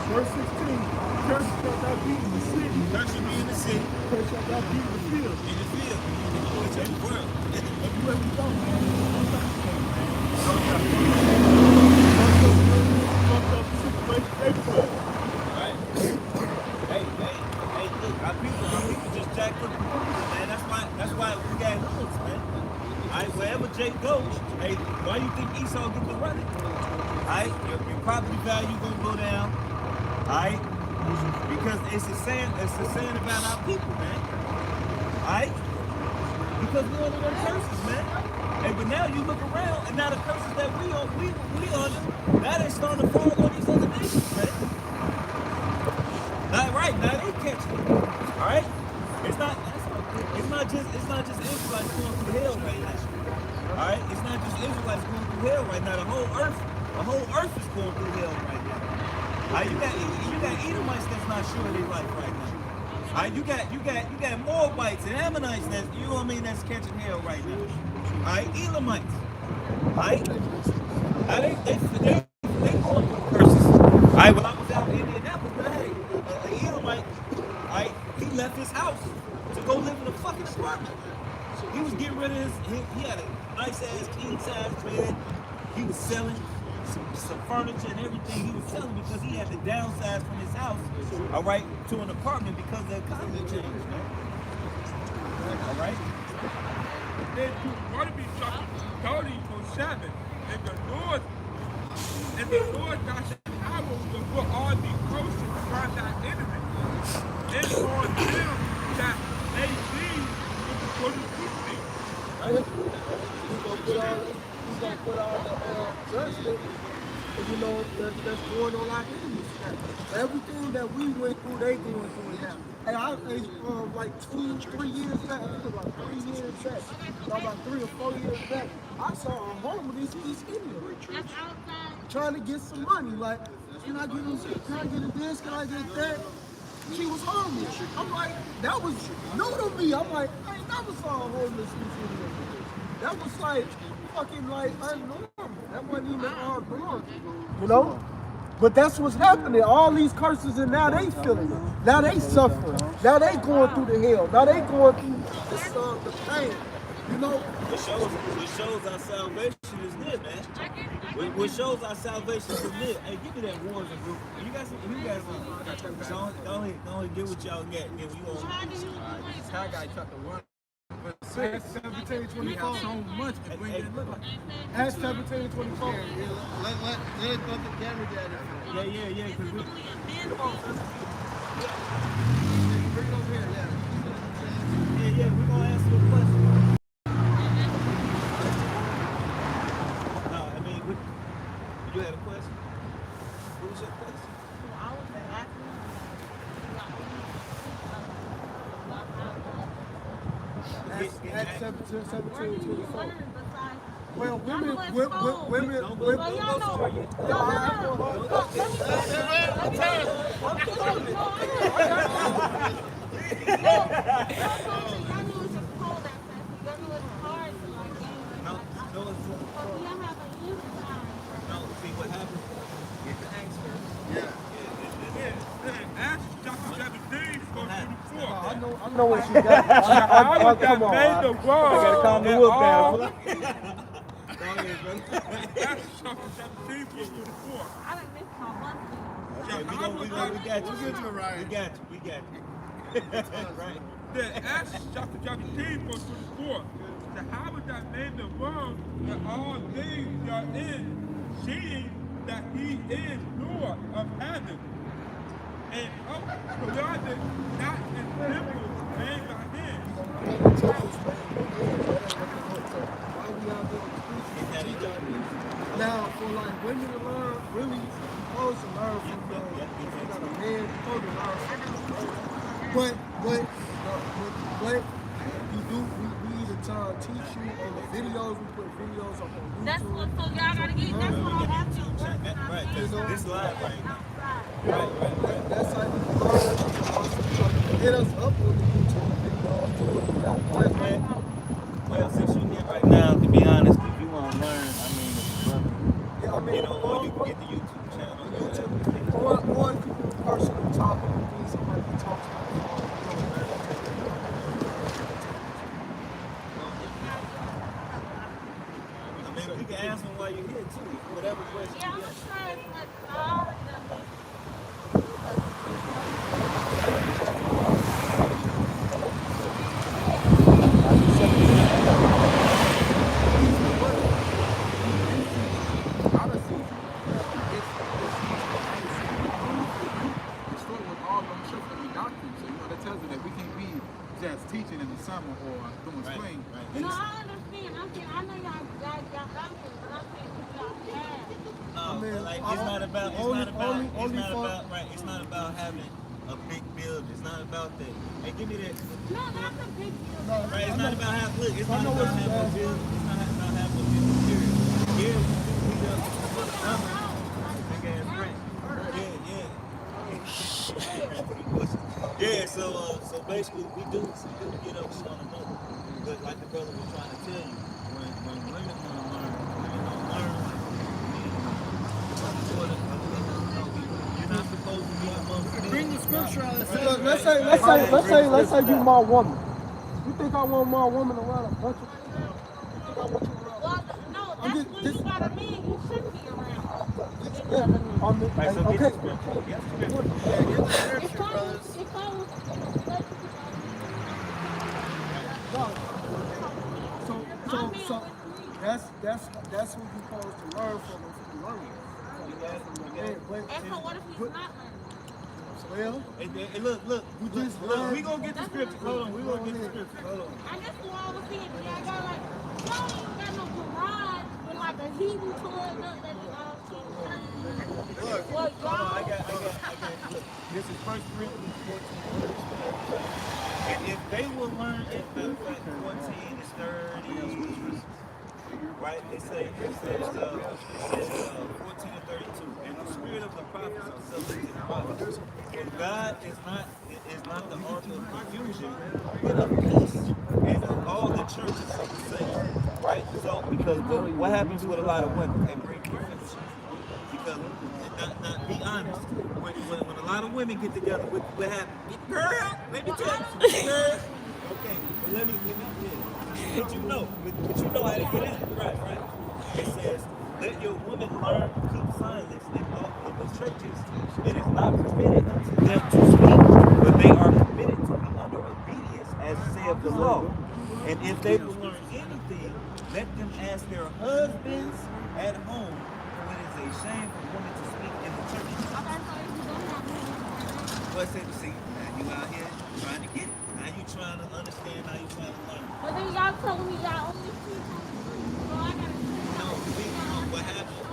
verse 16. Curse shall not be in the city. curse should be in the city, Curse shall not be in the field. in the field, in the world. If you ever don't, Right? Hey, look, our people just jacked up the boots, man. That's why we got hoods, man. Alright, wherever Jake goes, hey, why you think Esau get the running? Alright, your property value gonna go down. Alright? Because it's a saying about our people, man. Alright? Because we under them curses, man. Hey, but now you look around and now the curses that we under, now they starting to fall on these other nations, man. Now they catching it. Alright? It's not just Israelites going through hell right now. Alright? It's not just Israelites going through hell right now. The whole earth is going through hell right now. Alright, you got Edomites that's not sure of their life right now. Alright, you got Moabites and Ammonites that's, you know what I mean, that's catching hell right now. Alright, Elamites. Alright? They going through curses. Alright, when I was out in Indianapolis, but hey, an Edomite, alright, he left his house to go live in a fucking apartment. He was getting rid of he had a nice ass king size bed. He was selling some furniture and everything. He was selling because he had to downsize from his house, all right, to an apartment because the economy changed, man. All right. Then Deuteronomy chapter 30:7, and the Lord thy power will put all the curses upon thy enemies, and on them that they lead will be put to thee. He's gonna put all the judgment, you know, that's going on our enemies. Everything that we went through, they going through now. Hey, like 3 years back, I think about 3 years back, about 3 or 4 years back, I saw a homeless East Indian trying to get some money. Like, can I get this? Can I get that? She was homeless. I'm like, that was new to me. I'm like, I ain't never saw a homeless East Indian. That was like fucking like unnormal. That wasn't even normal, you know? But that's what's happening. All these curses, and now they feeling it. Now they suffering. Now they going through the hell. Now they going through the pain. You know? What shows our salvation is near, man. What shows our salvation is near. Hey, give me that Wars and Group. You guys some. Go ahead, get what y'all get. Get what you want. Haggai chapter 1. Acts 17:24. We have so much to bring it look like. Acts 17:24. Let both the camera get it. Yeah, because we... Bring it over here, yeah. Yeah, we're going to ask you a question. No, I mean, you had a question? What was your question? Acts 17:24. Well, women. Y'all know it's just cold outside. Y'all know it's hard to like gain. No, no, it's But we don't have a uniform. no. See what happens? Get the angster. Yeah. Acts chapter 17, verse 24. I know what you got. How Come on. made the world? I gotta calm the and whoop all- down. Acts chapter 17, verse 24. I done missed my one thing. Okay, we got you. We got you. Right. Then Acts chapter 17, verse 24. The how that made the world and all things therein, seeing that he is Lord of heaven and of the Lord not in temples made by hands. Now, for like women to learn, really supposed to learn from the man, supposed to learn from the but you do, we either try to teach you on the videos, we put videos up on YouTube. That's what, so y'all gotta get, that's what I'm asking. Right. This live right now. That's how you learn. Hit us up on the YouTube videos. Well, since you're here right now, to be honest, if you want to learn, I mean, if you brother, Yeah, I mean, you know, or you can get the YouTube channel. YouTube. or if you can personally talk, you need somebody to talk to. I mean, we can ask them while you're here too. Whatever question Yeah, I'm you gonna got. try as much all of them. Just teaching in the summer or doing Right, spring. right. No, I understand. I'm saying, I know y'all got something, but I'm saying y'all have. I mean, Like it's not about it's not about having a big build. It's not about that. Hey, give me that. No, that's a big deal. Right, it's not about having look, it's I not know about what having a you build. It's not about having a big material. Yeah, we do big ass rent. Yeah, so basically we do get up on another. But like the brother was trying to tell you, when women want to learn, women don't learn like you're not supposed to be amongst men. Bring the scripture out. Look, let's say you my woman. You think I want my woman around a bunch of? You think I want you around? Well, no, I'm that's just- when this- you got a man, you shouldn't be around. Yeah, Right, so get okay. the scripture. Get the scripture. If I was, So that's who you supposed to learn from if you learn. and so what if he's not learning? Well, Hey, look, we gonna get the scripture. Hold on, we gonna get the scripture. Hold on. I guess what I was saying, y'all got like, y'all ain't got no garage with like a heating toilet that is all Look, well, hold on, I y'all, got. Look, this is 1 Corinthians 14. And if they will learn, if matter of fact, 14 is 30, right? It says 14 and 32. And the spirit of the prophets are subject to the prophets. And God is not the author of confusion, but of peace. And of all the churches of the saints, right? So, because what happens with a lot of women? They bring confusion. Because, not be honest, when a lot of women get together, what happens? Girl, let me tell you. Girl. Okay, but let me yeah. But you know how to get in. Right. It says, let your women learn to keep silence in all of the churches. It is not permitted unto them to speak, but they are permitted to be under obedience, as saith the law. And if they will learn anything, let them ask their husbands at home, for it is a shame for women to speak in the church. What's it? See, now you out here trying to get it. Now you trying to understand, now you trying to learn. but then y'all telling me y'all only see so I gotta No, what happens?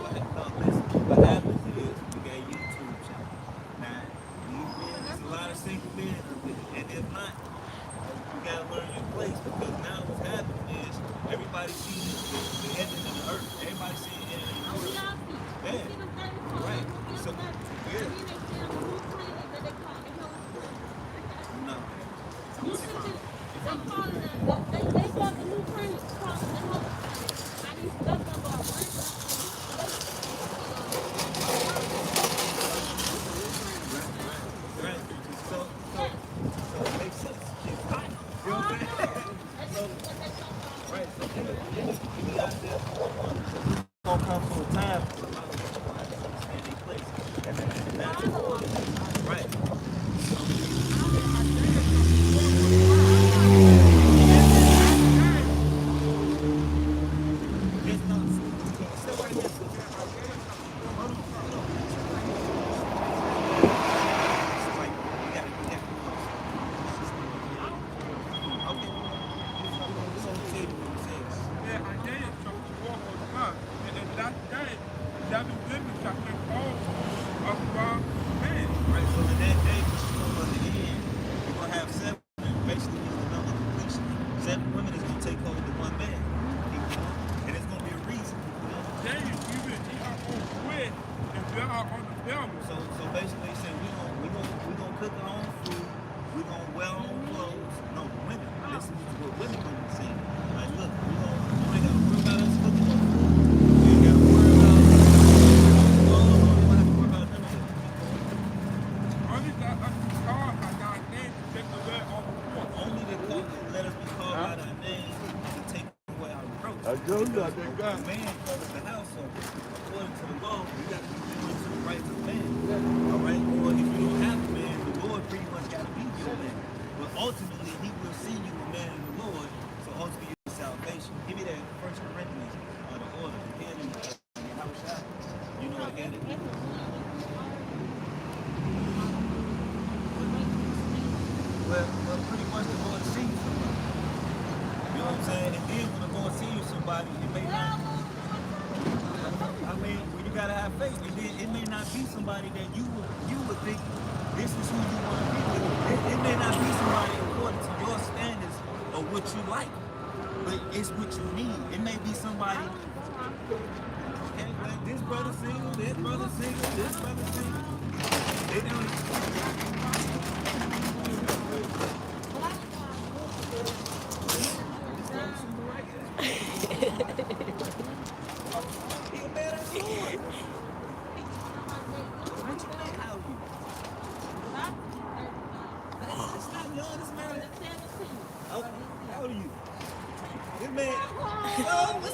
What happens is we got YouTube channel. Now, these men, there's a lot of single men, and if not, you gotta learn your place because now what's happening is everybody sees the ending of the earth. Everybody sees the ending of the we earth. all see. Yeah. We see the 34. Right. We see So, the 30. yeah. And then they say, who's playing that they call it? No. time, in their place. And that's right. It's not. Stay right here.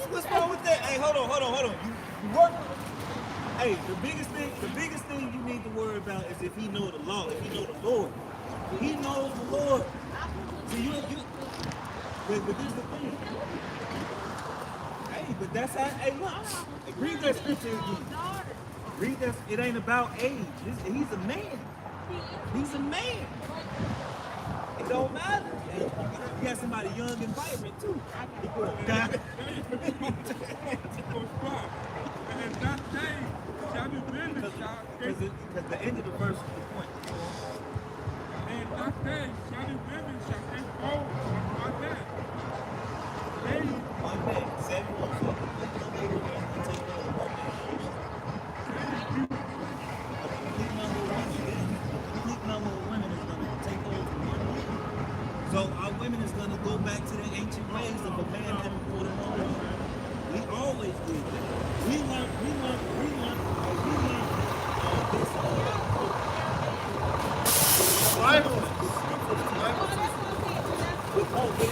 What's wrong with that? Hey, hold on. You work. Hey, the biggest thing you need to worry about is if he know the law, if he know the Lord. He knows the Lord. So but this is the thing. Hey, but that's how, hey, look. Read that scripture again. Read that. It ain't about age. He's a man. He's a man. It don't matter. You got somebody young and vibrant too. He could have died. Because the end of the verse is the point. And that day, shall women shall take hold of my bed. One day, 7 months. Take hold of one day. A complete number of women is going to take hold of one day. So our women is going to go back to the ancient ways of a man having put them on. We always did that. We learned this. Bible. It's a part of it.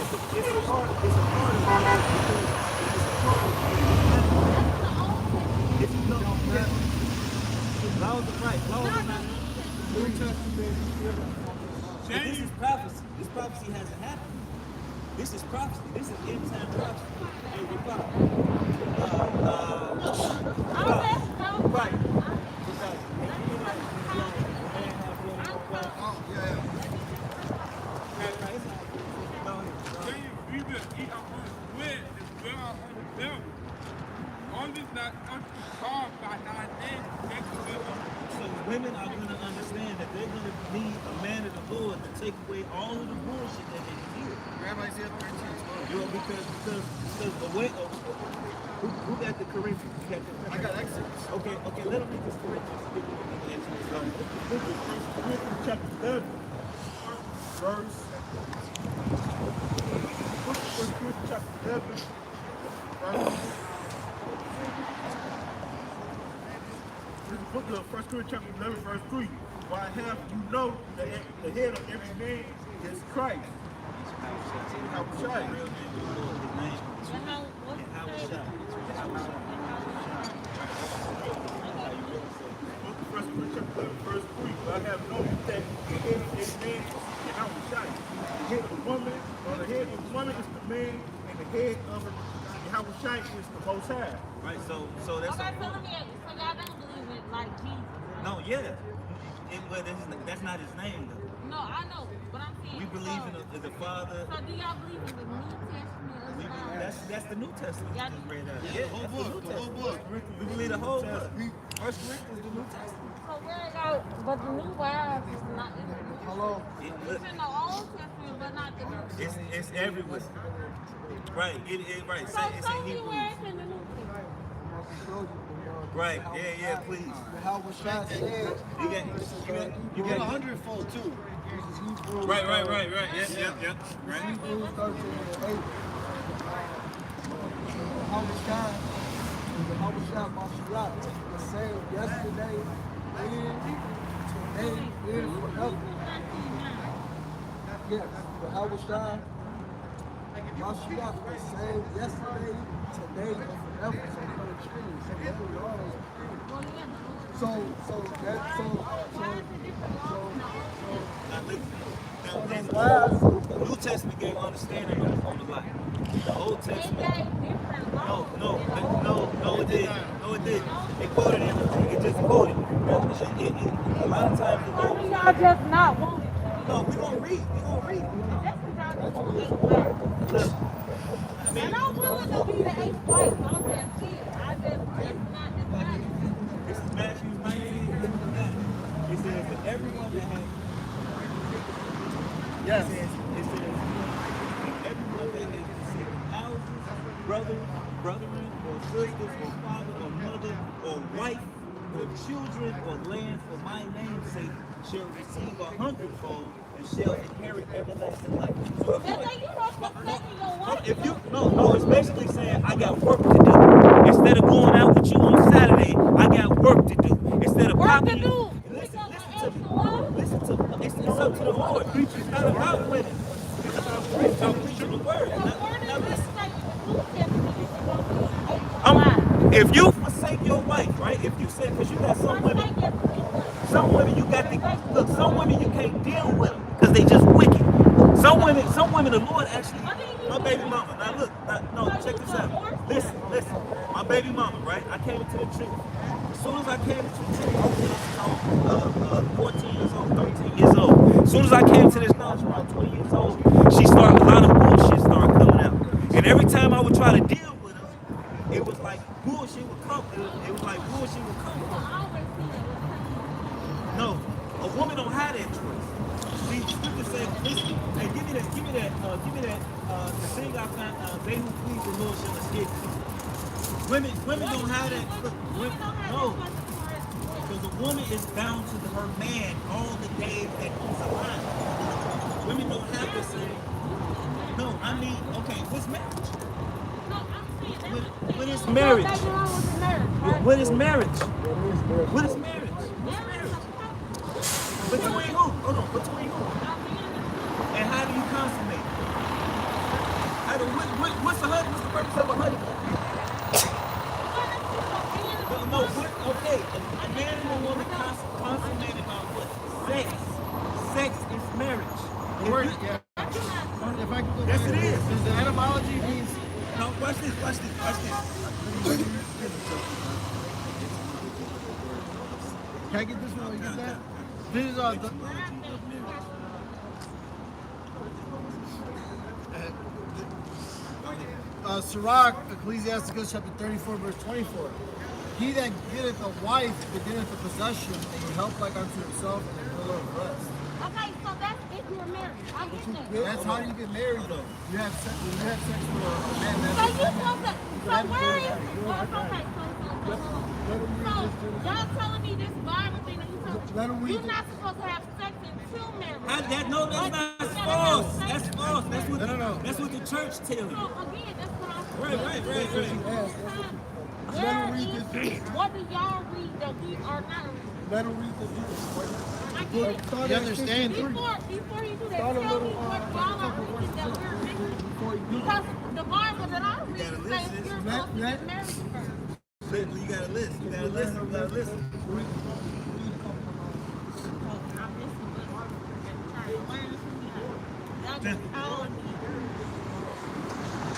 If you don't, laws are right. Laws are not. This is prophecy. This prophecy hasn't happened. This is prophecy. This is end time prophecy. Hey, right. So women are going to understand that they're going to need a man of the Lord to take away all of the bullshit that they hear. Rabbi said 13. You know, because the way who got the Corinthians? I got Exodus. Okay, let them read this Corinthians. Corinthians chapter 11, verse. Corinthians chapter 11, verse. This is the book of 1 Corinthians chapter 11, verse 3. Why have you know that the head of every man is Christ? How shall verse 3. But I have known that the head of a man is Yahweh Shai. The head of a woman, or the head of a woman is the man, and the head of Yahweh Shai is the Most High. Right, so that's Okay, so let me ask you. So y'all don't believe in like Jesus? no, yeah. Well, that's not his name though. No, I know, but I'm saying. We believe in the Father. So do y'all believe in the New Testament as well? That's the New Testament. Yeah. Just read out. Yeah, the whole book, the whole book. We believe the whole book. First Corinthians is the New Testament. So where it go? But the New Wives is not in the New Hello. It's in the Old Testament, but not the New. It's everywhere. Right. Right. So It's show in me where Hebrews. it's in the New Testament. Right. Yeah. Please. Yahweh Shai said, You got. you get 100-fold too. Right. Yep. Right. Hebrews 13 and 8. Yahweh Shai, Yahweh Shai Mashiach, the same yesterday, today, and forever. Yes, Yahweh Shai Mashiach, the same yesterday, today, and forever. So for the trees, so that was always. The New Testament gave understanding on the life. The Old Testament. No, it didn't. It quoted it just quoted. A lot of times the Why do Lord. y'all just not want it? No, we're gonna read. That's because y'all just want it. And I'm willing to be the eighth wife. I'm just here. It's not the thing. This is Matthew 19. It says that everyone that has. Yes. It says everyone that has houses, brethren, or sisters, or father, or mother, or wife, or children, or land for my name's sake shall receive 100-fold and shall inherit everlasting life. So if That's like you don't protect your wife. if you no, it's basically saying I got work to do. Instead of going out with you on Saturday, I got work to do. Instead of Work popping to you. do. Listen it's up to the Lord. It's not about women. It's about preaching the word. Now listen. If you forsake your wife, right? If you say, because you got some women you got to look. Some women you can't deal with them because they just wicked. Some women, the Lord actually. My baby mama. Now look, no, check this out. Listen. My baby mama, right? I came into the truth. As soon as I came into the truth, I was 14 years old, 13 years old. As soon as I came to this knowledge, around 20 years old, a lot of bullshit started coming out. And every time I would try to deal with her, it was like bullshit would come. It was like bullshit would come. No, a woman don't have that choice. See, scripture says, listen, hey, give me that, the thing I found, they who please the Lord shall escape. Women don't have that. No, because a woman is bound to her man all the days that he's alive. Women don't have to say, no, I mean, okay, what's marriage? What is marriage? What is marriage? What is marriage? What's marriage? Between who? Hold on, between who? And how do you consummate it? What's the purpose of a honeymoon? Okay, a man and a woman consummated on what? Sex. Sex is marriage. If I can go Yes, back, it is. Does the etymology means No, watch this. can I get this one? You get that? This is Sirach, Ecclesiasticus chapter 34, verse 24. He that getteth a wife beginneth a possession, and he help like unto himself and a pillar of rest. Okay, so that's if you're married. I get that. That's how you get married though. You have sex with a man. So you supposed to, so where is, well, okay, so y'all telling me this Bible thing that you told me, you're not supposed to have sex until marriage. That's false. That's false. That's what the church tells you. So again, that's what I'm Right. What do y'all read that we are not reading? Let him read the verse. I get it. You understand? Before you do that, tell me what y'all are reading that we're missing. Because the Bible that I read says you're supposed to get married first. You gotta listen. Y'all just calling me.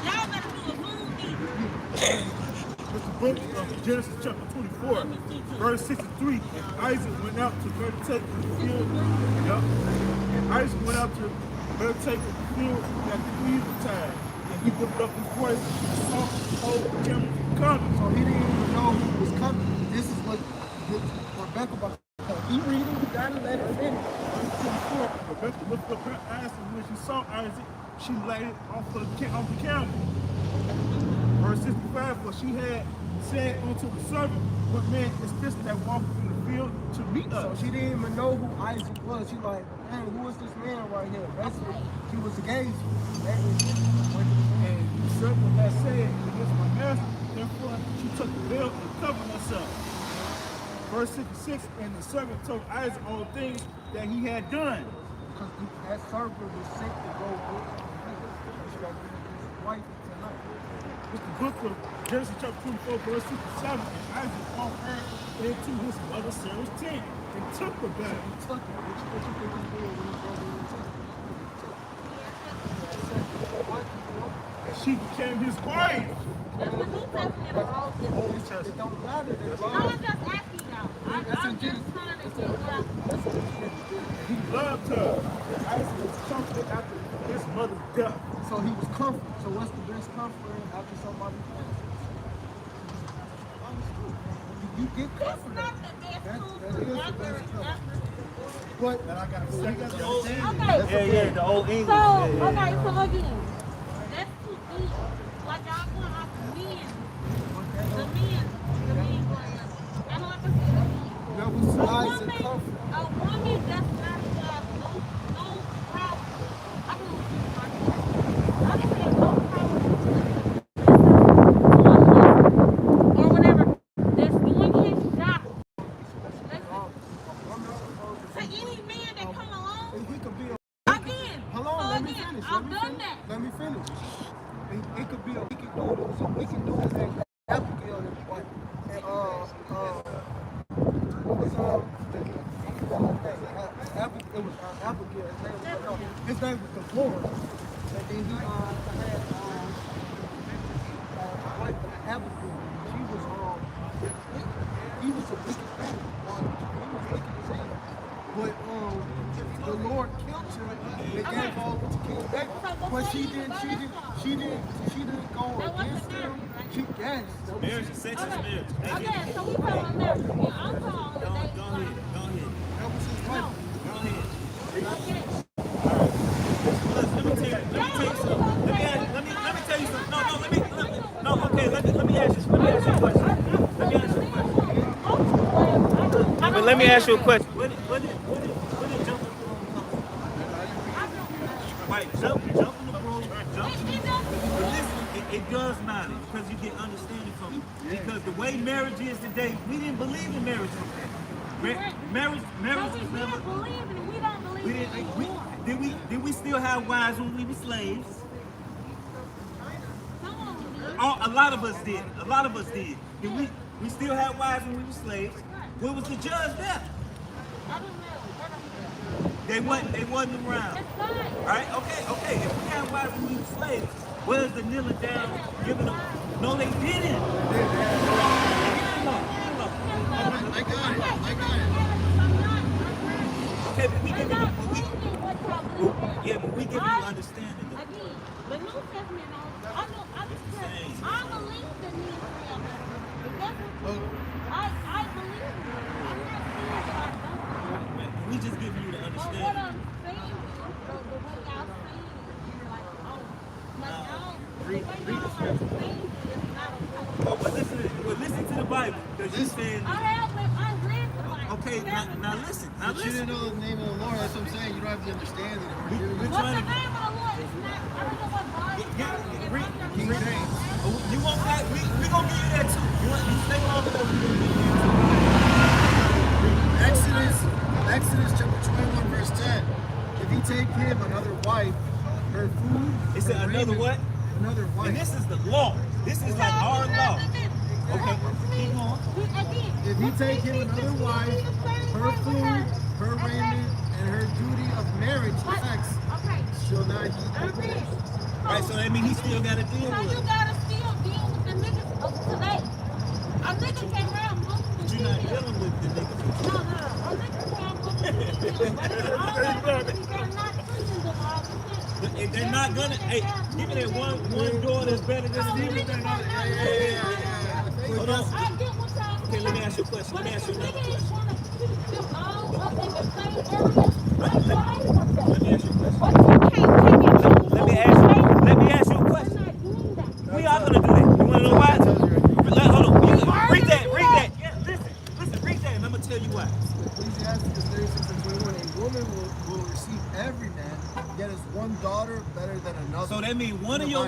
Y'all better do a moon meeting. It's the book of Genesis chapter 24, verse 63. And Isaac went out to meditate in the field. Yep. And Isaac went out to meditate in the field at the eventide. And he lifted up his voice and saw the whole camels coming. So he didn't even know who was coming. This is what Rebecca was. He reading, you gotta let her finish. Rebecca lifted up her eyes, and when she saw Isaac, she laid it off the camel. Verse 65, for she had said unto the servant, what man is this that walketh in the field to meet So us? she didn't even know who Isaac was. She like, man, who is this man right here? Basically, she was engaged. And the servant had said, it is my master. Therefore, she took the veil and covered herself. Verse 66, and the servant told Isaac all things that he had done. Because that servant was sent to go with his wife tonight. It's the book of Genesis chapter 24, verse 67. And Isaac brought her into his mother Sarah's tent and took her back. He took it. What you think he did when he brought her into it? And she became his wife. That's the New Testament or Old Testament. It don't matter. I was just asking y'all. I'm just trying to figure out. He loved her. And Isaac was comforted after his mother's death. So he was comforted. So what's the best comfort after somebody passes? You get That's comforted. not the best That food is the after. best comfort. But Okay. Yeah, the old English. So, yeah. okay, so again, that's too deep. Like y'all going off the men. The men players. And like I said, that was a Isaac woman, comfort. a woman does not have no problem. I don't say no problem. Or whatever. That's doing his job. To any man that come along, He could be a again. Hold on, So let me again, finish. I've done that. Let me finish. It could be a we can do it. So we can do it as Abigail and wife. And what was it was Abigail. His name was the Lord. And then he had wife Abigail. She was he was a wicked man. He was wicked as hell. But the Lord killed her and gave her over to King David. But she didn't go against him. Yes. Marriage is sex is marriage. Okay, so we talking marriage. I'm talking Go ahead. That was his wife. Go ahead. Okay. Let me tell you something. Let me tell you something. No, okay, let me ask you a question. But let me ask you a question. What did jumping the broom come? Right, jumping the broom, But listen, it does matter because you get understanding from it. Because the way marriage is today, we didn't believe in marriage from that. Marriage was never. We don't believe in it anymore. Did we still have wives when we were slaves? A lot of us did. A lot of us did. Did we still had wives when we were slaves? Where was the judge there? I don't know. They wasn't around. It's fine. Right? Okay. If we had wives when we were slaves, where's the kneeling down, giving them? No, they didn't. I got it. Okay, but we give you understanding. Again, the New Testament, I believe the New Testament. I believe it. I'm not saying that I don't. We just giving you the But what understanding. I'm saying is, the way y'all saying it, you're like, oh, like y'all, the way y'all are saying it is not okay. But listen to the Bible, because you said. I read the Bible. Okay, now listen. But you didn't know the name of the Lord. That's what I'm saying. You don't have to understand it. We're What's the trying name to. of the Lord? It's not, I don't know what Bible. King James. You want that? We gonna give you that too. You stay long enough. We gonna give you that too. Exodus chapter 21 verse 10. If he take him another wife, her food. It said her another raiment, what? Another And wife. this is the law. This is like our law. Okay, keep going. If he take him another wife, her food, her raiment, and and her duty of marriage effects Okay. shall not I read. Right, so that means he still got to deal So with you it. gotta still deal with the niggas of today. A nigga can have multiple But you're not females. dealing with the niggas. No. A nigga can have multiple females. But it's all that niggas are not treating them all the time. If they're not gonna, hey, give me that one door that's better than Steven. Hold on. I get what y'all Okay, let me ask you a question. Let me ask you another question. Let me ask you a question. Let me ask you a question. We are gonna do that. You wanna know why? Hold on. Read that. Yeah, listen, read that, and I'm gonna tell you why. Ecclesiastes 36:21, a woman will receive every man, yet is one daughter better than another. So that means one of your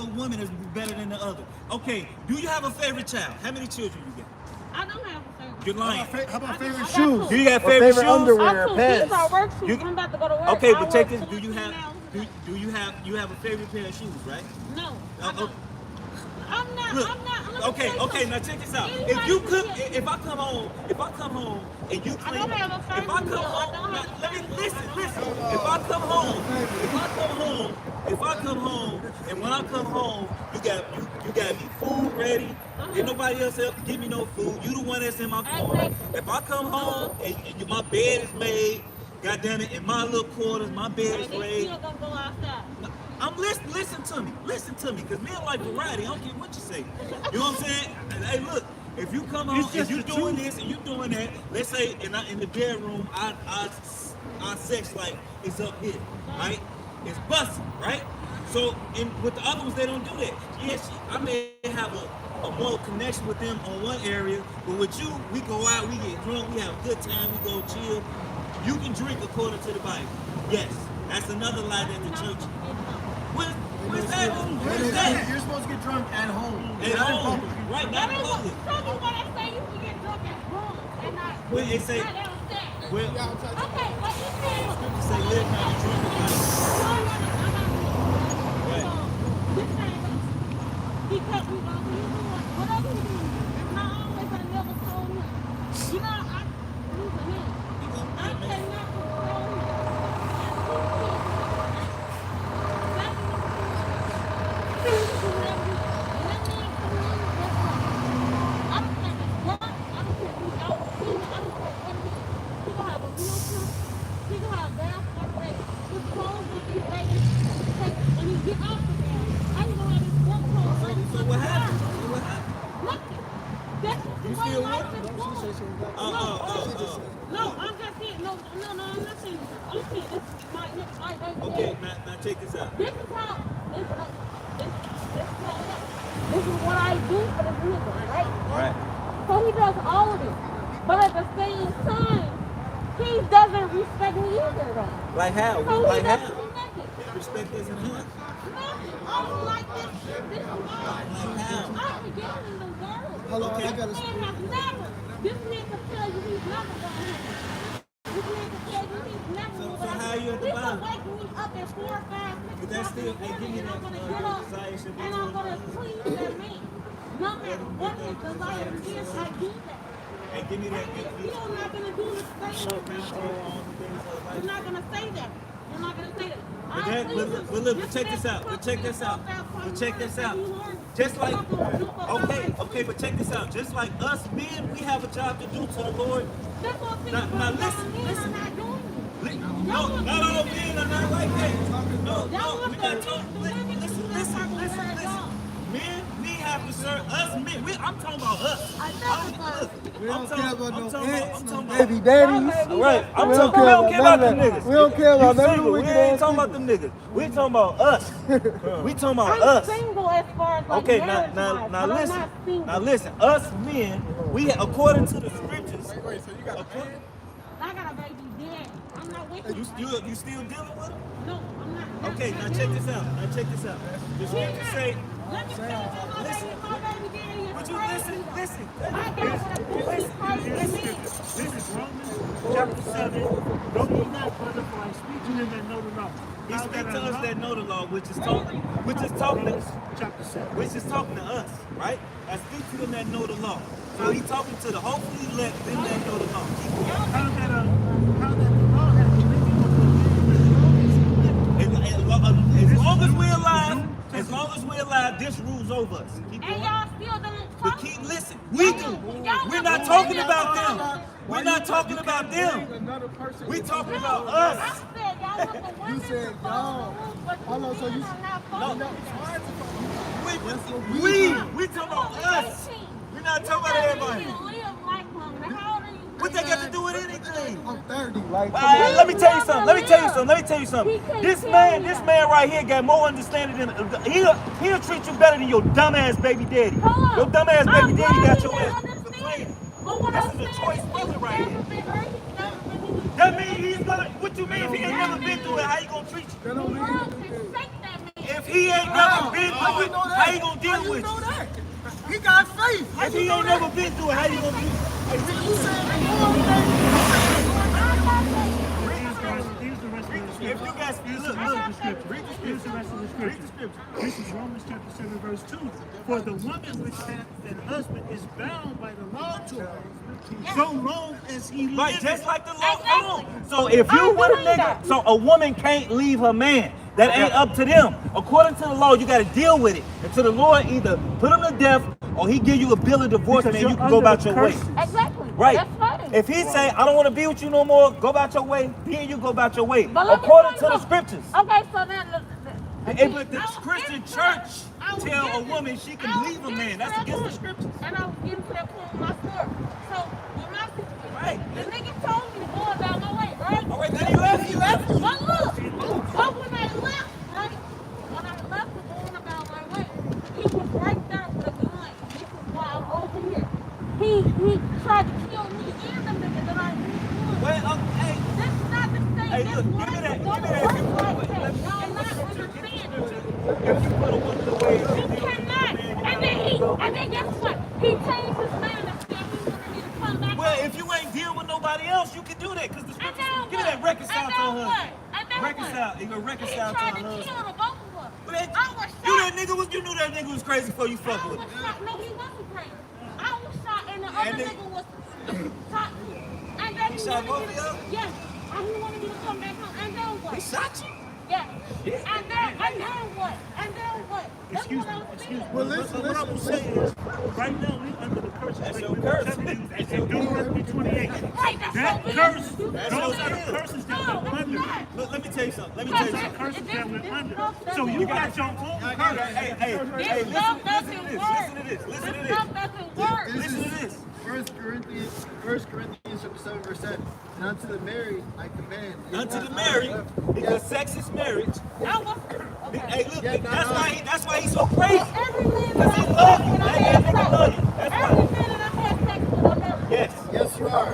women is better than the other. Okay, do you have a favorite child? How many children you got? I don't have a favorite. You're lying. How about favorite I got shoes? two. Do you got Or favorite shoes? underwear or These pants? are work shoes. You- I'm about to go to work. Okay, I but check work this. Do you 14 have hours a day. you have a favorite pair of shoes, right? No. Oh, I'm not. Look, Let me okay, tell you okay. something. Now check this out. Anybody If you can cook, get- if I come home and you I clean, don't have a if favorite I come meal. I home, don't now, have a let me favorite listen. meal. If I come home, and when I come home, you got me food ready. Ain't nobody else help give me no food. You the one that's in my car. If I come home and my bed is made, goddamn it, in my little quarters, my bed is And they laid. still gonna go outside. I'm listen to me, because men like variety. I don't care what you say. You know what I'm saying? Hey, look, if you come home and you doing this and you doing that, let's say in the bedroom, our sex life is up here, right? It's busting, right? So with the other ones, they don't do that. Yes, I may have a more connection with them on one area, but with you, we go out, we get drunk, we have a good time, we go chill. You can drink according to the Bible. Yes, that's another lie that the church. Where's that? Where's that? You're supposed to get drunk at home. At not in home, public. right? Not in public. Tell me what I say. You can get drunk at home and not. Where it say, Not downstairs. well, Okay, but you said. say live not and drink the Bible. Right. Because we go, whatever he do, it's not always I never told him. You know, he's a man. I cannot control him. So what happened? What happened? You still life with is going. No, I'm just saying, no, I'm not saying this. I'm saying this is my, Okay, now check this out. this is how, this is what I do for this nigga, right? Right. So he does all of it. But at the same time, he doesn't respect me either, though. Like how? So he Like doesn't how? respect it. Respect isn't how? I don't like this. This is why. I forgive him the word. Hello, I This gotta man has never. This man can tell you he's never gonna happen. This man can tell you he's never So gonna how you at the He can bottom? wake me up at 4 or 5, 6 But that's still, hey, give me and that I'm gonna get up desire should be and I'm gonna please that man. No matter what his desire is, I do that. Hey, give me that. You're not gonna do the same. You're not gonna say that. You're not gonna say that. But look, check this out. But check this out. Just like, okay, but check this out. Just like us men, we have a job to do to the Lord. Now listen. No, not all men are not like that. No, we gotta talk. Listen. Men, we have to serve us men. I'm talking about us. We don't care about no I'm ants, no talking baby daddies. Right, We don't care about them none of niggas. that. We don't care about You none of single. the We wicked ain't ass talking about them niggas. We talking about us. We talking about I'm us. single as far as like Okay, marriage now wise, but I'm listen. not single. Now listen. Us men, we according to the scriptures. Wait, so you got a man? I got a baby dead. I'm not with You still dealing with him? No, I'm not. Okay, now check this out. The scriptures say. Let me tell you about my baby daddy is Would you crazy. listen? I got what a pussy crazy man. This is Romans chapter 7. Don't be not brother, for I speak to them that know the law. He Now speak to I us love- that know the law, which is Romans chapter 7. talking to us, right? I speak to them that know the law. So he talking to the hopefully let them that know the law. Keep going. How that the law long as we're alive, this rules over us. Keep And going. y'all still don't But talk. keep listen. We do. We're not talking about them. We're not talking about them. Another person. We talking about I us. said y'all want the women said to follow y'all. the rules, but Hold on, so men you- are not No, following no. them. We talking about us. We're not talking about everybody. What they got to do with anything? I'm 30. Let me tell you something. This man right here got more understanding than he'll treat you better than your dumbass baby daddy. Your dumbass baby daddy got your ass complaining. This is a choice brother right here. That means he's gonna. What you mean if he ain't never been through it? How you gonna treat you? If he ain't never been through it, how you gonna deal with you? He got faith. If he ain't never been through it, how you gonna do? Here's the rest of the scripture. If you guys read the Here's the rest of the scripture. This is Romans chapter 7, verse 2. For the woman which hath an husband is bound by the law to her husband, so long as he Right, liveth. just like the law. Hold on. So if you with a nigga, so a woman can't leave her man. That ain't up to them. According to the law, you got to deal with it until the Lord either put him to death or he give you a bill of divorcement and you can go about your way. Exactly. Right. That's fine. If he say, I don't want to be with you no more, go about your way, then you go about your way. But let me According to tell the you scriptures. Okay, so then If the Christian church tell a woman she can leave a man, that's against the scriptures. And I was getting to that point with my story. So when my Right. the nigga told me to go about my way, right? All right, then he left. But look, but when I left, right? When I left to going about my way, he was right there with a gun. This is why I'm over here. He tried to kill me and the nigga that I knew. Well, hey, This is not the same. Hey, This look, life give me that, is give me gonna that. work like Wait, that. let me- Y'all not understanding. if you put a woman away, He cannot. And then guess what? He changed his mind and said he wanted me to come back. well, if you ain't deal with nobody else, you can do that because the And scriptures. now Give me that what? reconcile And to now her what? husband. And now Reconcile. what? You gonna He reconcile to tried her to husband. kill the both of us. But that, I was you that shot. nigga was, you knew that nigga was crazy before you I fuck with was him. shot. No, he wasn't crazy. I was shot and the other they- nigga was shot. And then He shot wanted both me of to- y'all? Yes. And he wanted me to come back home. And then what? He shot you. Yes. And then what? And then what? That's Excuse what me, I'm excuse me. saying. Well, what I will say is, right now we under the curse. That's like your we were curse. telling you, That's in your Deuteronomy 28. Right, that's That your curse, business. those your are the business. curses that No, we're it's under. not. Look, let me tell you something. Let me Those tell are you the something. curses that we're under. stuff So doesn't you work. got your own Hey, curse. hey, This stuff doesn't listen work. to this. Listen to This this. stuff doesn't work. Listen to this. 1 Corinthians chapter 7, verse 7. And unto the married I command. Unto the married, because sex is marriage. I was okay. Hey, look, Yeah, that's why he's so crazy. Every man Because he that love I you. had That sex nigga love you. with, That's every why. man that I had sex with, I never. Yes. Yes, you are.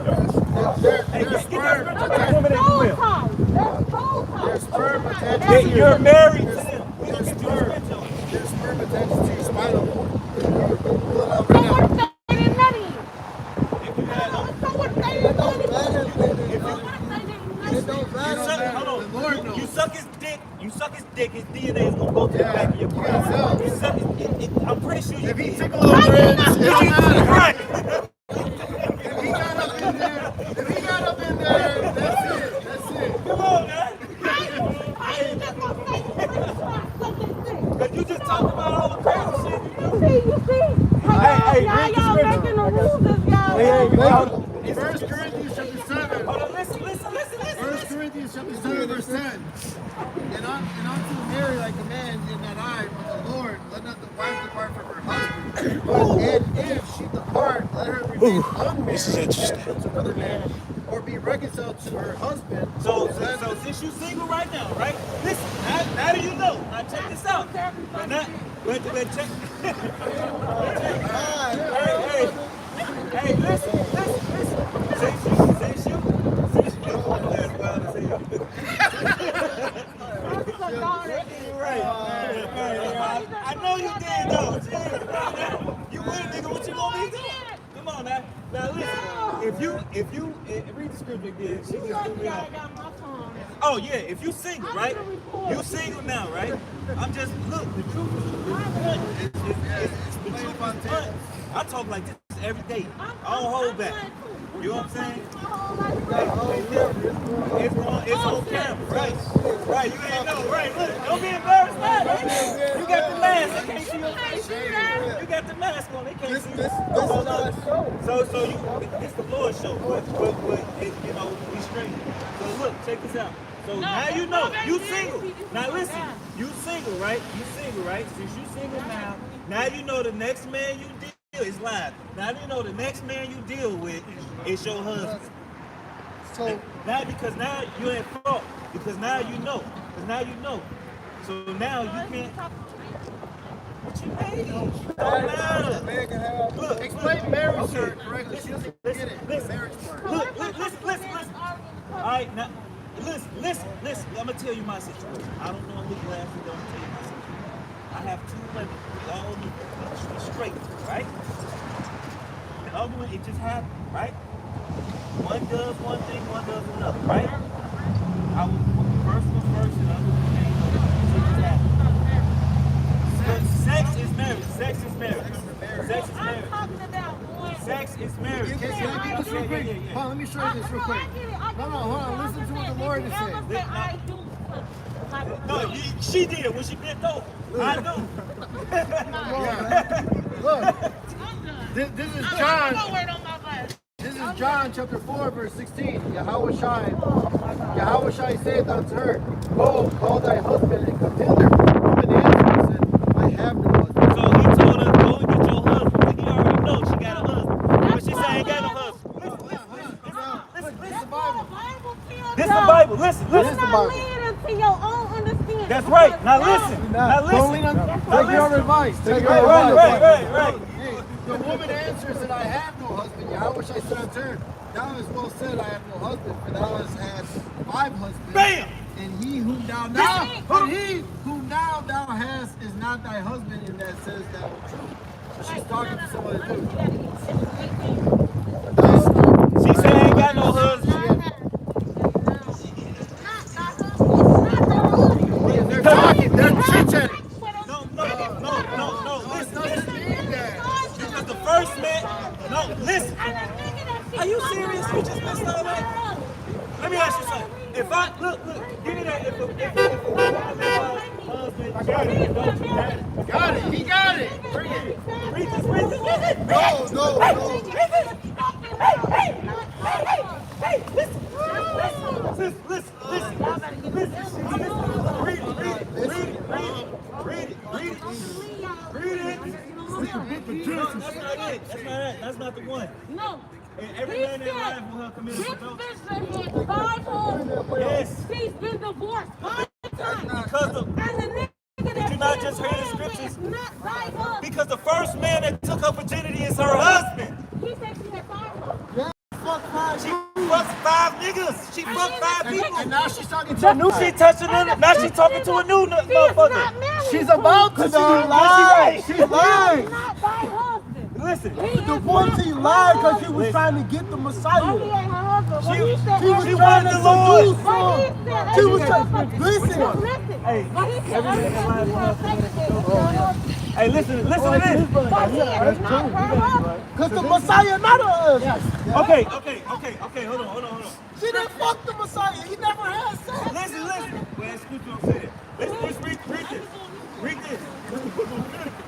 Hey, There's get sperm. that scripture to the woman that you will. There's soul ties. There's sperm attached Yeah, to you're married to them. We There's gonna get you the sperm. scripture on it. There's sperm attached to your spinal cord. So what if they didn't let him? If you had So what if they didn't let him? It So what if they didn't let him? don't matter. hold The Lord on. knows. You suck his dick, his DNA is gonna go to the back of your brain. Yeah. You suck I'm pretty sure you If he did. tickle little dreads, it don't matter. Right. If he got up in there, that's it. That's it. Come on, man. I ain't just gonna say this. Because you just talked about all the crazy shit you do. You see? Hey, Y'all read the scripture. making the rules as y'all. Hey, 1 Corinthians chapter 7. hold on, listen. 1 Corinthians chapter 7, verse 10. And unto the married I command, and not I, but the Lord, let not the wife depart from her husband. And if she depart, let her remain unmarried. This is interesting. To another man, or be reconciled to her husband. So since you single right now, right? Listen, how do you know? Now check this out. But check. Hey, listen. Since you. That's wild as hell. Right. I know you did though. You would, nigga. What you want me to do? Come on, man. Now listen. If you read the scripture again, she just threw me off. Oh yeah, if you single, right? You single now, right? I'm just look. The truth is the truth is blunt. I talk like this every day. I don't hold back. You know what I'm saying? My whole life. It's on camera, right? Right, you ain't know, right? Look, don't be embarrassed, man. You got the mask, they can't see your face. You got the mask on, they can't see you. So you, it's the Lord's show, but it, you know, we straight. So look, check this out. So now you know, you single. Now listen, you single, right? You single, right? Since you single now you know the next man you deal is live. Now you know the next man you deal with is your husband. So Now, because now you ain't fault. Because now you know. Because now you know. So now you can't. What you mean? Don't matter. Look, explain marriage, sir, okay. correctly. She doesn't get it. Listen. Marriage part. Look, listen. All right, now, listen. I'm gonna tell you my situation. I don't know who laughs. I'm gonna tell you my situation. I have two women. They all need to be straight, right? The other one, it just happened, right? One does one thing, one does another, right? I was first and the other one came up. So it just happened. Sex is marriage. Sex is marriage. Sex is marriage. I'm talking about one. Sex is marriage. Can I get this real quick? Hold on, let me show you this real quick. No, hold on. Listen to what the Lord is saying. No, she did when she bent over. I do. Look, this is John. I'm wait on my bus. This is John chapter 4, verse 16. Yahweh Shai saith unto her, Go, call thy husband and come hither. The woman answered and said, I have no husband. So he told her, go and get your husband. But he already knows she got a husband. But she said, I ain't got no husband. Listen. This is the Bible. This is the Bible. Listen. This is the Bible. To your own understanding. That's right. Now listen. Don't lean on. Take your advice. Take your Right. advice. Hey, the woman answers that I have no husband. Yahweh Shai said unto her, Thou hast well said, I have no husband, for thou hast had 5 husbands. Bam! And he whom thou hast is not thy husband, and that says thou true. So she's talking to somebody too. She said, I ain't got no husband. They're talking. They're chit-chatting. No. Listen. Because the first man. No, listen. Are you serious? You just messed all that? Let me ask you something. If I look, give me that. If a husband, Got it. He got it. Bring it. read this. No. Read it. That's not the one. No. And every man in life will have committed This adultery. bitch had 5 husbands. Yes. She's been divorced 5 times. Because the And the nigga Did you not just read the scriptures? is not thy husband. Because the first man that took her virginity is her husband. He said she had 5 husbands. She fucked 5 niggas. She fucked 5 people. And now she's talking to a new. She touching them. Now she talking to a new motherfucker. She's about to lie. She's lying. Not thy husband. Listen. The point she lied because she was trying to get the Messiah. Oh, he ain't her husband. When he said She was everything- trying to seduce When he him. said She was everything- trying. Listen. Hey, When he said everything you want to say to them, Hey, listen to this. but he is not her husband. Because the Messiah not us. Okay, hold on. She didn't fuck the Messiah. He never had sex. Listen. Well, excuse me, I'm saying. Let's read this. Read this.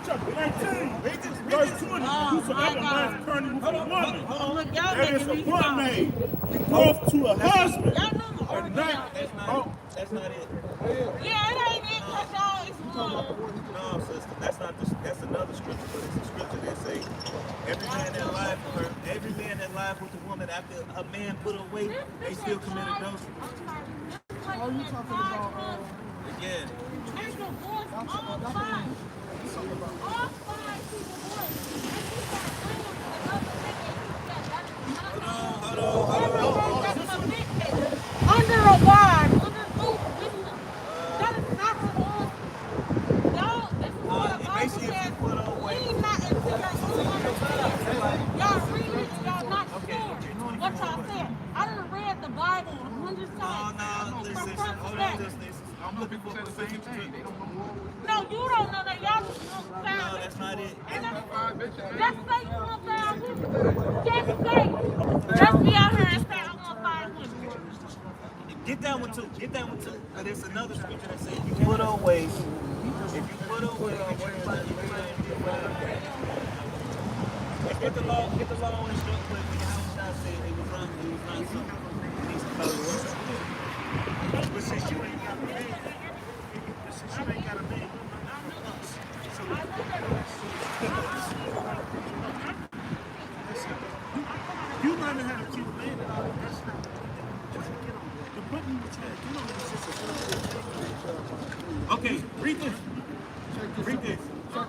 Chapter 19, Read this. verse 20. Whosoever lies currently with a woman, that is a bondmaid, betrothed to a husband. And not, That's not it. Yeah, it ain't it, cause y'all is wrong. No, sister, that's another scripture, but it's a scripture that say every man that lied with a woman after a man put her away, they still commit adultery. Oh, you talking about? Again. And divorce all 5. All 5 people divorced. Under a guard, under Luke, that is not her husband. Y'all, this is what the Bible says. Lean not into your own understanding. Y'all read it and y'all not sure what y'all saying. I done read the Bible 100 times. Listen, hold on, listen. I'm looking for the same thing. No, you don't know that. Y'all just want No, found. that's not it. Just say you want found. Just say. Just be that one too. Get that one too. But there's another scripture that says, if you put away, if you put away, get the law on the short clip. The house shall say it was not something. It needs to follow the words. But since you ain't got a man, so you learn how to keep a man and all that. That's not just get on. The button you try to get on is just a Okay, read this. Read this. Y'all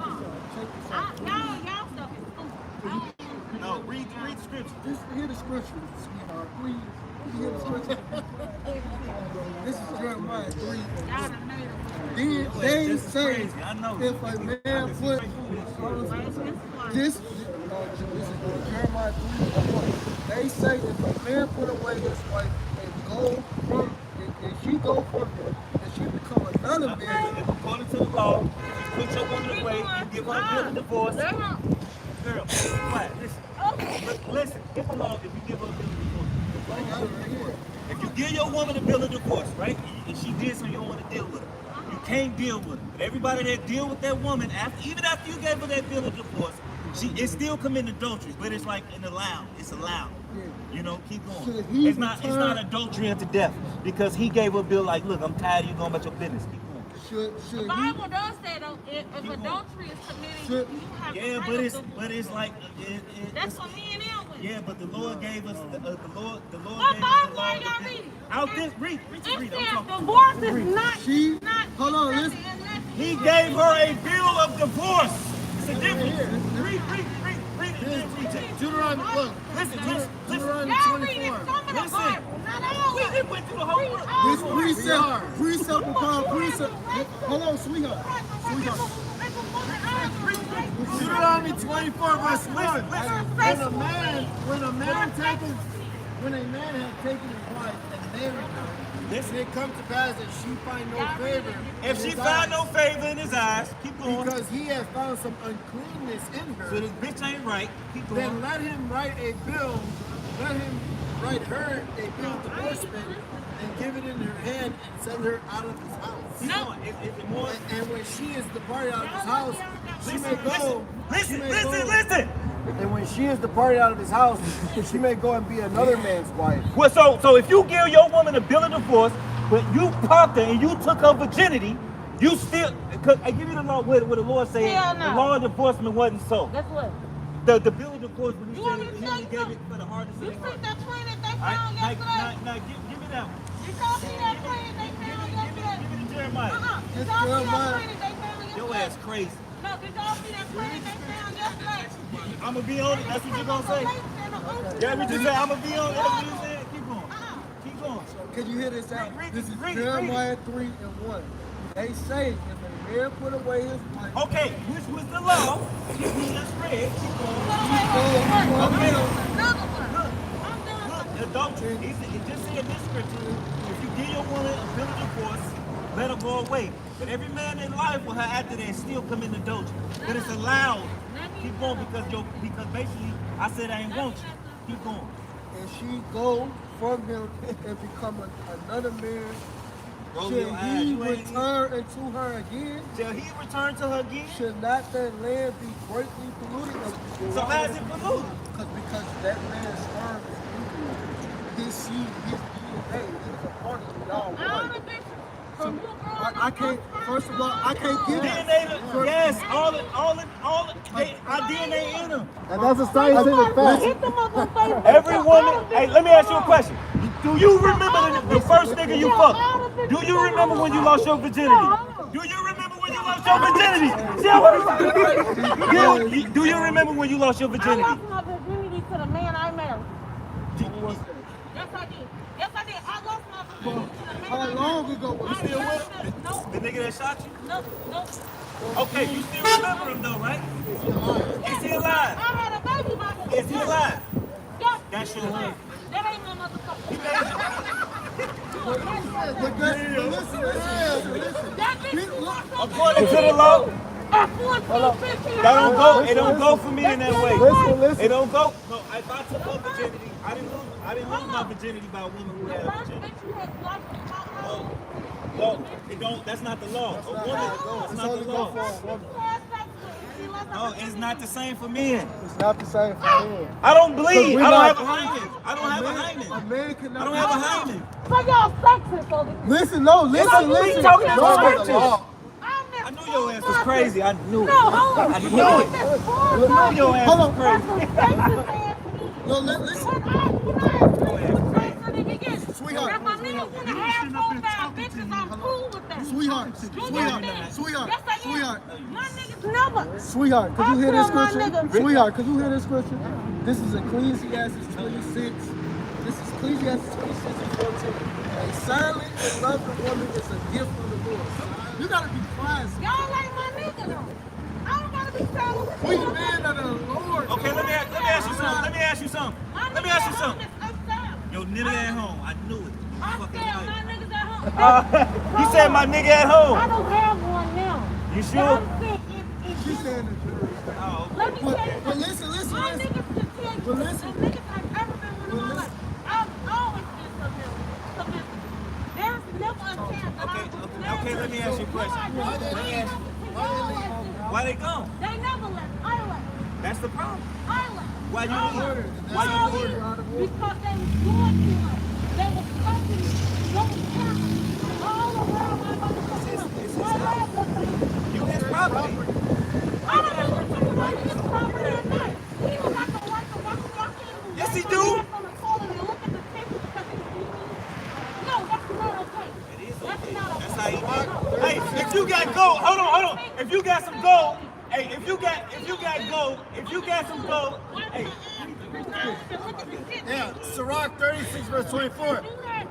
stuff is stupid. No, read the scripture. Just hear the scripture, sweetheart. Please. Hear the scripture. This is Jeremiah 3. Y'all done made Then they This is say, crazy. I know. if a man put this is Jeremiah 3. They say if a man put away his wife and go from and she go from him and she become another man, According to the law, you put your woman away, you give her a bill of divorce. Girl, quiet. Listen. Get the law if you give her a bill of divorce. If you give your woman a bill of divorce, right, and she did something you don't want to deal with her, you can't deal with her. But everybody that deal with that woman, even after you gave her that bill of divorce, it's still committing adultery, but it's like it's allowed. You know, keep going. It's not adultery unto death because he gave her a bill like, look, I'm tired of you going about your business. Keep going. The Bible does say though, if adultery is committed, you have Yeah, but it's like that's what me and him with. yeah, but the Lord gave us the Lord What gave us the Bible law. are y'all reading? Out this read. It I'm says talking. divorce is not. She- not hold on, nothing listen. unless He gave her a bill of divorce. It's a difference. Read it. Deuteronomy, look, Listen. Deuteronomy Y'all reading 24. some of the Listen. Bible, not all We of it. just went through the whole book. This precept upon precept. Hold on, sweetheart. Deuteronomy 24 verse 1. When a man had taken his wife and married her, and it comes to pass that she find no favor. If she find no favor in his eyes, keep going. because he has found some uncleanness in her, So this bitch ain't right. Keep then going. let him write her a bill of divorcement and give it in her hand and send her out of his house. No, is it more? And when she is departed out of his house, she may go. Listen. And when she is departed out of his house, she may go and be another man's wife. Well, so if you give your woman a bill of divorce, but you popped her and you took her virginity, you still. Cause I give you the law where the Lord said Hell no. the law of divorcement wasn't so. Guess what? The bill of divorce when he You want said me he to only tell gave you it for the hardest You of see their heart. that plane that they All found right, yesterday? now give me that one. You saw see that plane they found yesterday? Give me the Jeremiah. Did y'all see that plane that they found Your yesterday? ass crazy. No, did y'all see that plane they found yesterday? I'm gonna be on it. That's what you're gonna say. Yeah, what you say? I'm gonna be on it. That's what you said. Keep going. Keep going. Can you hear this out? Read This is it. Jeremiah 3 and 1. They say if a man put away his wife, Okay, which was the law? We just read. Keep going. Okay. Look, adultery. It just said in this scripture, if you give your woman a bill of divorce, let her go away. But every man in life will have after that still commit adultery. But it's allowed. Keep going because basically I said I ain't want you. Keep going. and she go from him and become another man, Roll should your eyes. he You ain't- return into her again? Shall he return to her again? Should not that land be greatly polluted? So how is it polluted? Because that man's sperm is evil. His seed, his DNA is a part of y'all. I can't. First of all, I can't get it. DNA, yes, all our DNA in them. And that's a scientific fact. Hit them up on Facebook. Every woman, hey, let me ask you a question. Do you remember the first nigga you fucked? Do you remember when you lost your virginity? Do you remember when you lost your virginity? Do you remember when you lost your I virginity? lost my virginity to the man I married. Yes, I did. Yes, I did. I lost my virginity to the man How long ago was I it? married. No, The nigga that shot you? no. Okay, you still remember him though, right? Is he alive? I had a baby by him. Is he alive? Yes. That's your life. That ain't my motherfucker. That bitch According to the law, at 14, 15. that don't go. It don't go for me in that way. Listen. It don't go. No, if I took her virginity, I didn't lose. I didn't lose my virginity by a woman who The had a first virginity. bitch you had life in my home. No, it don't. That's not the law. A woman, that's not the law. No, it's not the same for men. It's not the same for men. I don't bleed. we're I don't not- have a hymen. I don't have a A hymen. man cannot. I don't have a hymen. So y'all sexist over here. Listen, no, listen. talking No, about the scriptures. law. I knew your ass was crazy. I knew it. No, hold on. I knew it. This I is knew your ass Hold was on. crazy. No, listen. Sweetheart. If my nigga wanna have 4-5 bitches, I'm cool with that. Sweetheart. You Sweetheart. understand? Sweetheart. Yes, I am. Sweetheart. My niggas never. Sweetheart, could you hear this I tell my scripture? nigga- Sweetheart, could you hear this scripture? This is Ecclesiastes 26. This is Ecclesiastes 26 and 14. A silent and loving woman is a gift from the Lord. You gotta be quiet. Y'all like my nigga though. I don't gotta be silent with We you. men of the Lord. Okay, let me ask you something. Let me ask you something. My Let me niggas ask you at home something. is upstairs. Your nigga at home. I knew it. I'm Fucking scared. right. My niggas at home. You said my nigga at I home. don't have one now. You But sure? I'm saying if She's you, saying the truth. Oh, let me tell you But something. listen, listen, My listen. niggas can tell you But listen. the niggas I've ever been with in my life. I've always been submissive. There's never a chance that Okay, I was okay, let me ask you a question. Let me ask you. Why they gone? They never left. I left. That's the problem. I left. Why you I leave? left. Why you I leave? left. Because they was doing too much. They was fucking me. They was capping me. All around my motherfucking house. My last husband. You his property. I don't know what you want his property or not. He don't got the right to walk in. Yes, he do. On the toilet and look at the picture because he see me. No, that's not okay. That's not okay. That's how you work. Hey, if you got gold, hold on. If you got some gold, hey, if you got some gold, hey, Yeah, Sirach 36 verse 24.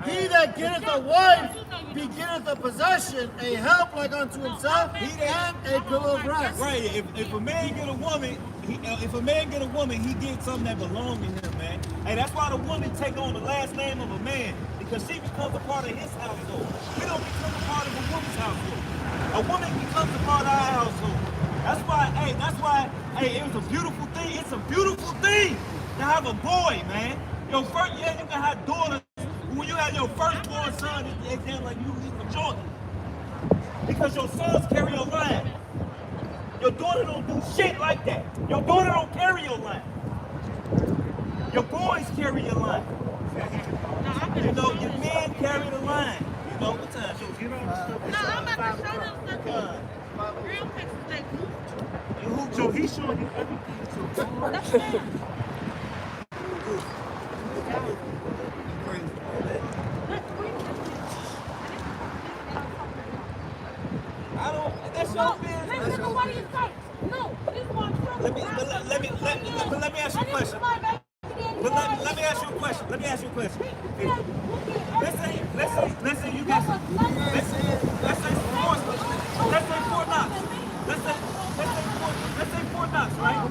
He that getteth a wife begetteth a possession, a help like unto himself, and a pillow of rest. right? If a man get a woman, he gets something that belongs to him, man. Hey, that's why the woman take on the last name of a man, because she becomes a part of his household. We don't become a part of a woman's household. A woman becomes a part of our household. That's why, it was a beautiful thing. It's a beautiful thing to have a boy, man. You can have daughters. When you have your firstborn son, it's damn like you from Jordan. Because your sons carry your line. Your daughter don't do shit like that. Your daughter don't carry your line. Your boys carry your line. You know, your men carry the line. You know, what time? Get all the stuff. No, I'm about to show them something. Real pictures, they So he's showing you everything. So That's bad. That's No, your business. listen to what he say. No, this one. Let me ask you a question. But let me ask you a question. Let's say you got some. Let's say four knocks. Let's say four knocks, right?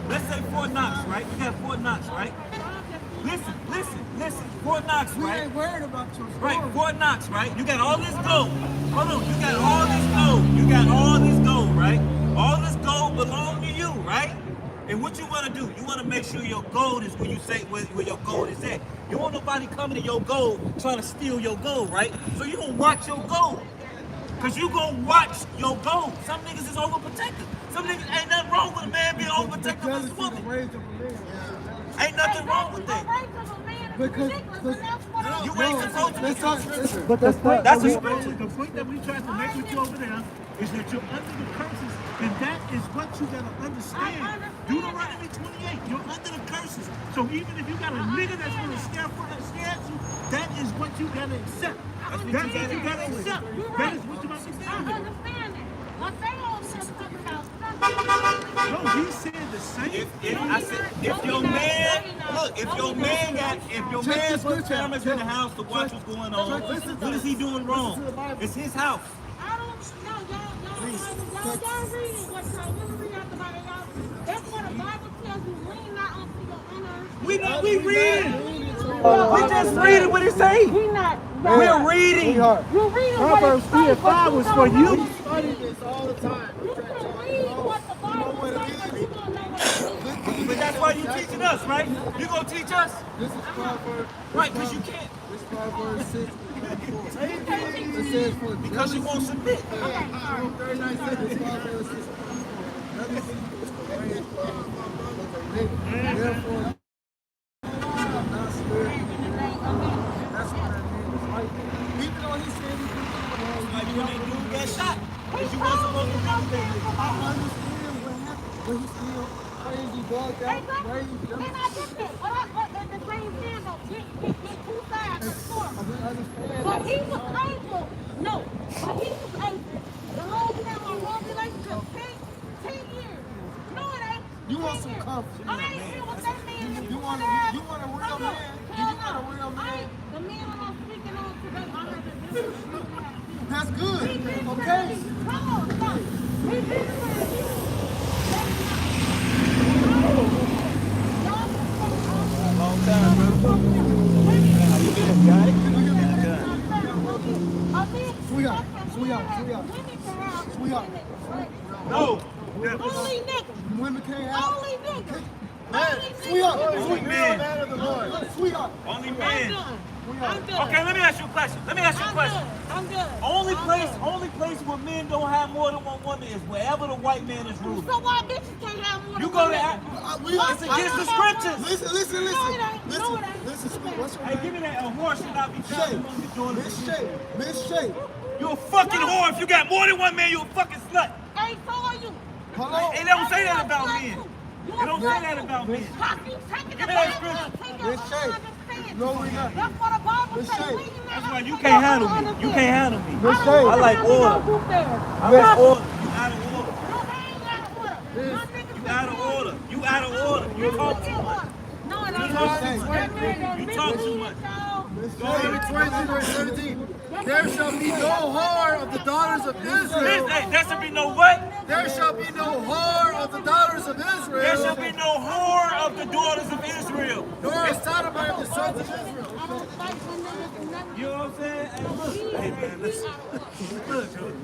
Let's say 4 knocks, right? You got 4 knocks, right? Listen. 4 knocks, We right? ain't worried about your story. Right, 4 knocks, right? You got all this gold. Hold on, you got all this gold, right? All this gold belong to you, right? And what you want to do? You want to make sure your gold is where you say where your gold is at. You want nobody coming to your gold trying to steal your gold, right? So you gonna watch your gold. Cause you gonna watch your gold. Some niggas is overprotective. Some niggas ain't nothing wrong with a man being overprotective of his woman. Ain't nothing wrong with that. Because You ain't supposed to be that's not. scripture. But that's not. That's a the scripture. point that we tried to make with you over there is that you're under the curses, and that is what you gotta understand. Deuteronomy 28, you're under the curses. So even if you got a nigga that's gonna stare at you, that is what you gotta accept. That's what you gotta accept. That is what you must I accept. understand that. But they all just talking about No, he said the same. If your man puts cameras in the house to watch what's going on, what is he doing wrong? It's his house. I don't know. Y'all reading what y'all want to read out the Bible. Y'all, that's what the Bible tells you. Lean not unto your own understanding. We reading. We just reading what it say. We not. We're reading. You're reading what Proverbs it 3 and says, but 5 you was don't for know. you. Study this all the time. You can read what the Bible says, but you don't know what it means. but that's why you teaching us, right? You gonna teach us? This is Proverbs. Right, because you can't. This is Proverbs 6. It says for Because you won't submit. 39 seconds. Proverbs 6. Therefore, not spirit. That's what that means. Like, even though he said he didn't Like when that dude got shot. Because you weren't supposed to do that. I understand what happened, but he still crazy bugged out, crazy. And I did that. But at the same time, though, get two sides of the story. I understand. But he was able, no, but he was able to hold down my long relationship 10 years. No, it ain't. You want 10 some years. comfort. I ain't here with that man. You want a real man? Hell You want a no. real man? The man I'm speaking on today, I heard the That's good. He been Okay. crazy. Come on, stop. He been crazy. Long time, bro. How you been, guy? Sweetheart. No. Only niggas. Women can't have. Only niggas. Man, Only sweetheart. niggas. Only men. Man of the Lord. Sweetheart. Only I'm men. done. I'm done. Okay, let me ask you a question. I'm done. I'm done. Only I'm place done. where men don't have more than one woman is wherever the white man is ruling. So why bitches can't have more You than go one to nigga? it's against the scriptures. Listen. No, it ain't. No, it ain't. Listen, sweet. What's your Hey, name? give me that. A whore should not be Shay. found among the daughters Miss of Shay. Israel. Miss Shay. You a fucking whore. If you got more than one man, you a fucking slut. Hey, so are you. Hello. It don't say that about men. You It don't say that about men. How you taking the Give me that Bible scripture. and taking Miss it Shay. understand? No, we not. That's what the Bible Miss says. Shay. We not That's why you understand. can't handle me. You can't handle me. Miss Shay. I like order. I like order. You out of order. No, they ain't out of order. My niggas You out of order. You out of order. You talk too much. No, it You ain't. talk too That much. man done You missed talk me, too much. y'all. Deuteronomy 22, verse 17. There shall be no whore of the daughters of Israel. There should be no what? There shall be no whore of the daughters of There Israel. shall be no whore of the daughters of Israel. Nor a sodomite of the sons of Israel. I don't fight for niggas and nothing. You know what I'm saying? Hey, look. Hey, man, listen.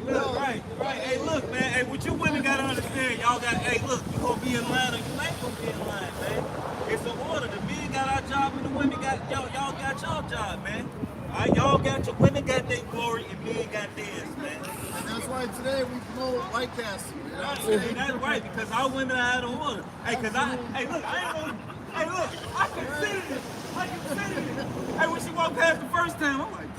Look, right. Hey, look, man. Hey, what you women gotta understand, y'all got, hey, look, you gonna be in line or you ain't gonna be in line, man. It's an order. The men got our job and the women got, y'all got y'all job, man. All right, y'all got your, women got their glory and men got theirs, man. And that's why today we promote white casting. You know what I'm Right, saying? that's right, because our women are out of order. Hey, look, I ain't gonna, hey, look, I considered it. Hey, when she walked past the first time, I'm like,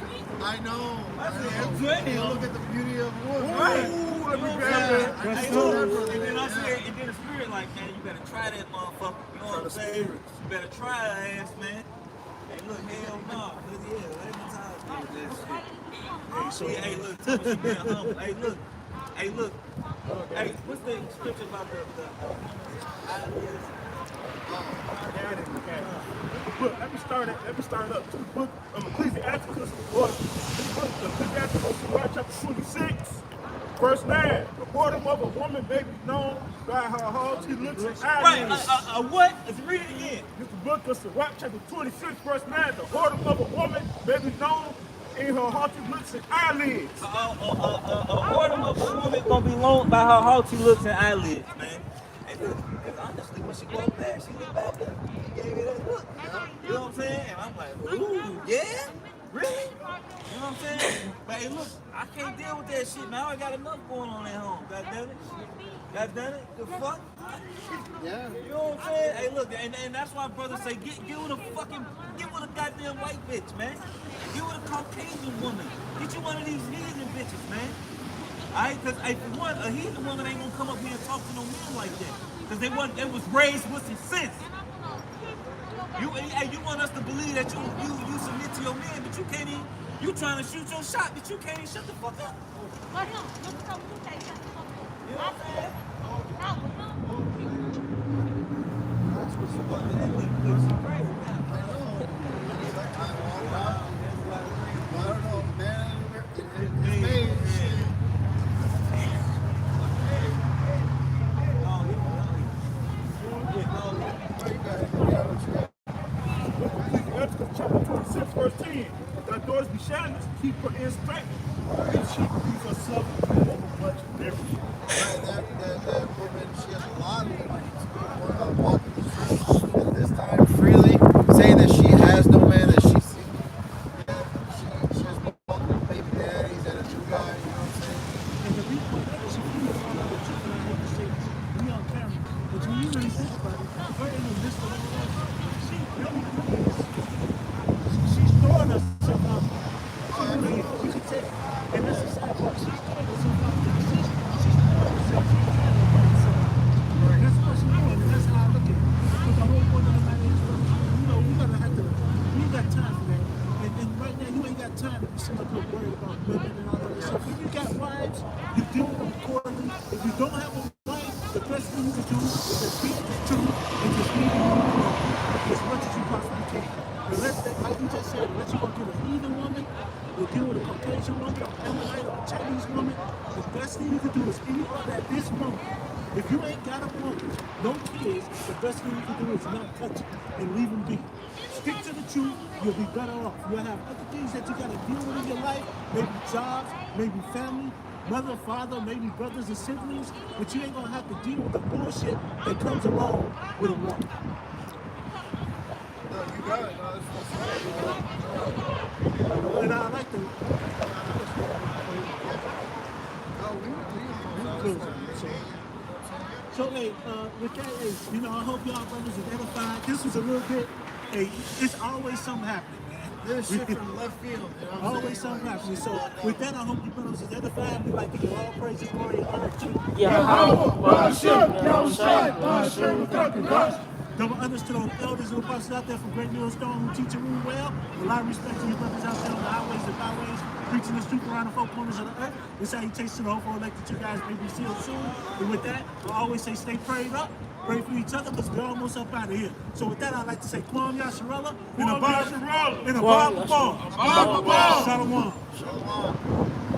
I know. I said, You damn. look at the beauty of a woman. Right. Let me Yeah, grab hey, that. look, and then I said, and then the spirit like, man, you better try that motherfucker. You know what I'm saying? You better try her ass, man. Hey, look, hell no. Yeah, let me talk to that shit. Hey, look, tell me she being humble. Hey, look. Hey, what's the scripture about the Look, let me start up to the book of Ecclesiasticus, or the book of Ecclesiasticus, chapter 26, verse 9. The boredom of a woman may be known by her haughty looks and right, eyes. what? Let's read it again. This is the book of Sirach, chapter 26, verse 9. The boredom of a woman may be known in her haughty looks and eyelids. A whoredom of a woman gonna be known by her haughty looks and eyelids, man. And look, because honestly, when she walked past, she looked back at me. She gave me that look. You know what I'm saying? And I'm like, ooh, yeah? Really? You know what I'm saying? But hey, look, I can't deal with that shit, man. I got enough going on at home. God damn it. God damn it. The fuck? Yeah. You know what I'm saying? Hey, look, and that's why brothers say, get with a goddamn white bitch, man. Get with a Caucasian woman. Get you one of these heathen bitches, man. Alright, because for one, a heathen woman ain't gonna come up here and talk to no men like that. Because they was raised with some sense. You want us to believe that you submit to your man, but you can't even, you trying to shoot your shot, but you can't even shut the fuck up. But him, look at him, you can't shut the fuck up. You know what I'm saying? That was him. That's what's up. It's crazy, man. I don't know, man. It's made. Ecclesiasticus, chapter 26, verse 10. Thy daughters be shameless, keep her in strength. And she please herself over much and everything. That woman, she has a lot of women. Walking at this time freely, saying that she has no man that she's seeking. She has multiple baby daddies and a new guy, you know what I'm saying? And the reason why that is a few of all the truth, and I hate to say this, we on camera, but when you really think about it, we're in the midst of all that. She really is. She's throwing herself out. She really is. You can tell. And that's the sad part. She's throwing herself out. She's throwing herself. She's trying to put herself out. That's what she's doing, and that's how I look at it. But the whole point of the matter is, you know, we gotta have to, we ain't got time for that. And right now, you ain't got time to be sitting up here worried about women and all that stuff. If you got wives, you deal with them accordingly. If you don't have a wife, the best thing you can do is just speak the truth and just leave it alone as much as you possibly can. Unless, like you just said, unless you're gonna get a heathen woman, or deal with a Caucasian woman, or Ammonite, or a Chinese woman, the best thing you can do is anybody at this moment. If you ain't got a woman, no kids, the best thing you can do is not touch it and leave them be. Stick to the truth, you'll be better off. You'll have other things that you gotta deal with in your life, maybe jobs, maybe family, mother, father, maybe brothers and siblings, but you ain't gonna have to deal with the bullshit that comes along with a woman. No, you got it. No, that's And I like to So, hey, with that, hey, you know, I hope y'all brothers are edified. This was a little bit, hey, it's always something happening, man. There's shit from left field. You know what I'm Always saying? something happening. So, with that, I hope you brothers are edified. We like to give all praises, glory, and honor to double honors to those elders and apostles out there from Great Millstone who teach and rule well. A lot of respect to you brothers out there on the highways and byways, preaching this truth around the four corners of the earth. This salutations to the hopeful elect that you guys may be sealed soon. And with that, I always say stay prayed up, pray for each other, because we're almost up out of here. So with that, I'd like to say Kwam Yasharella and a Bob Shalom. Shalom.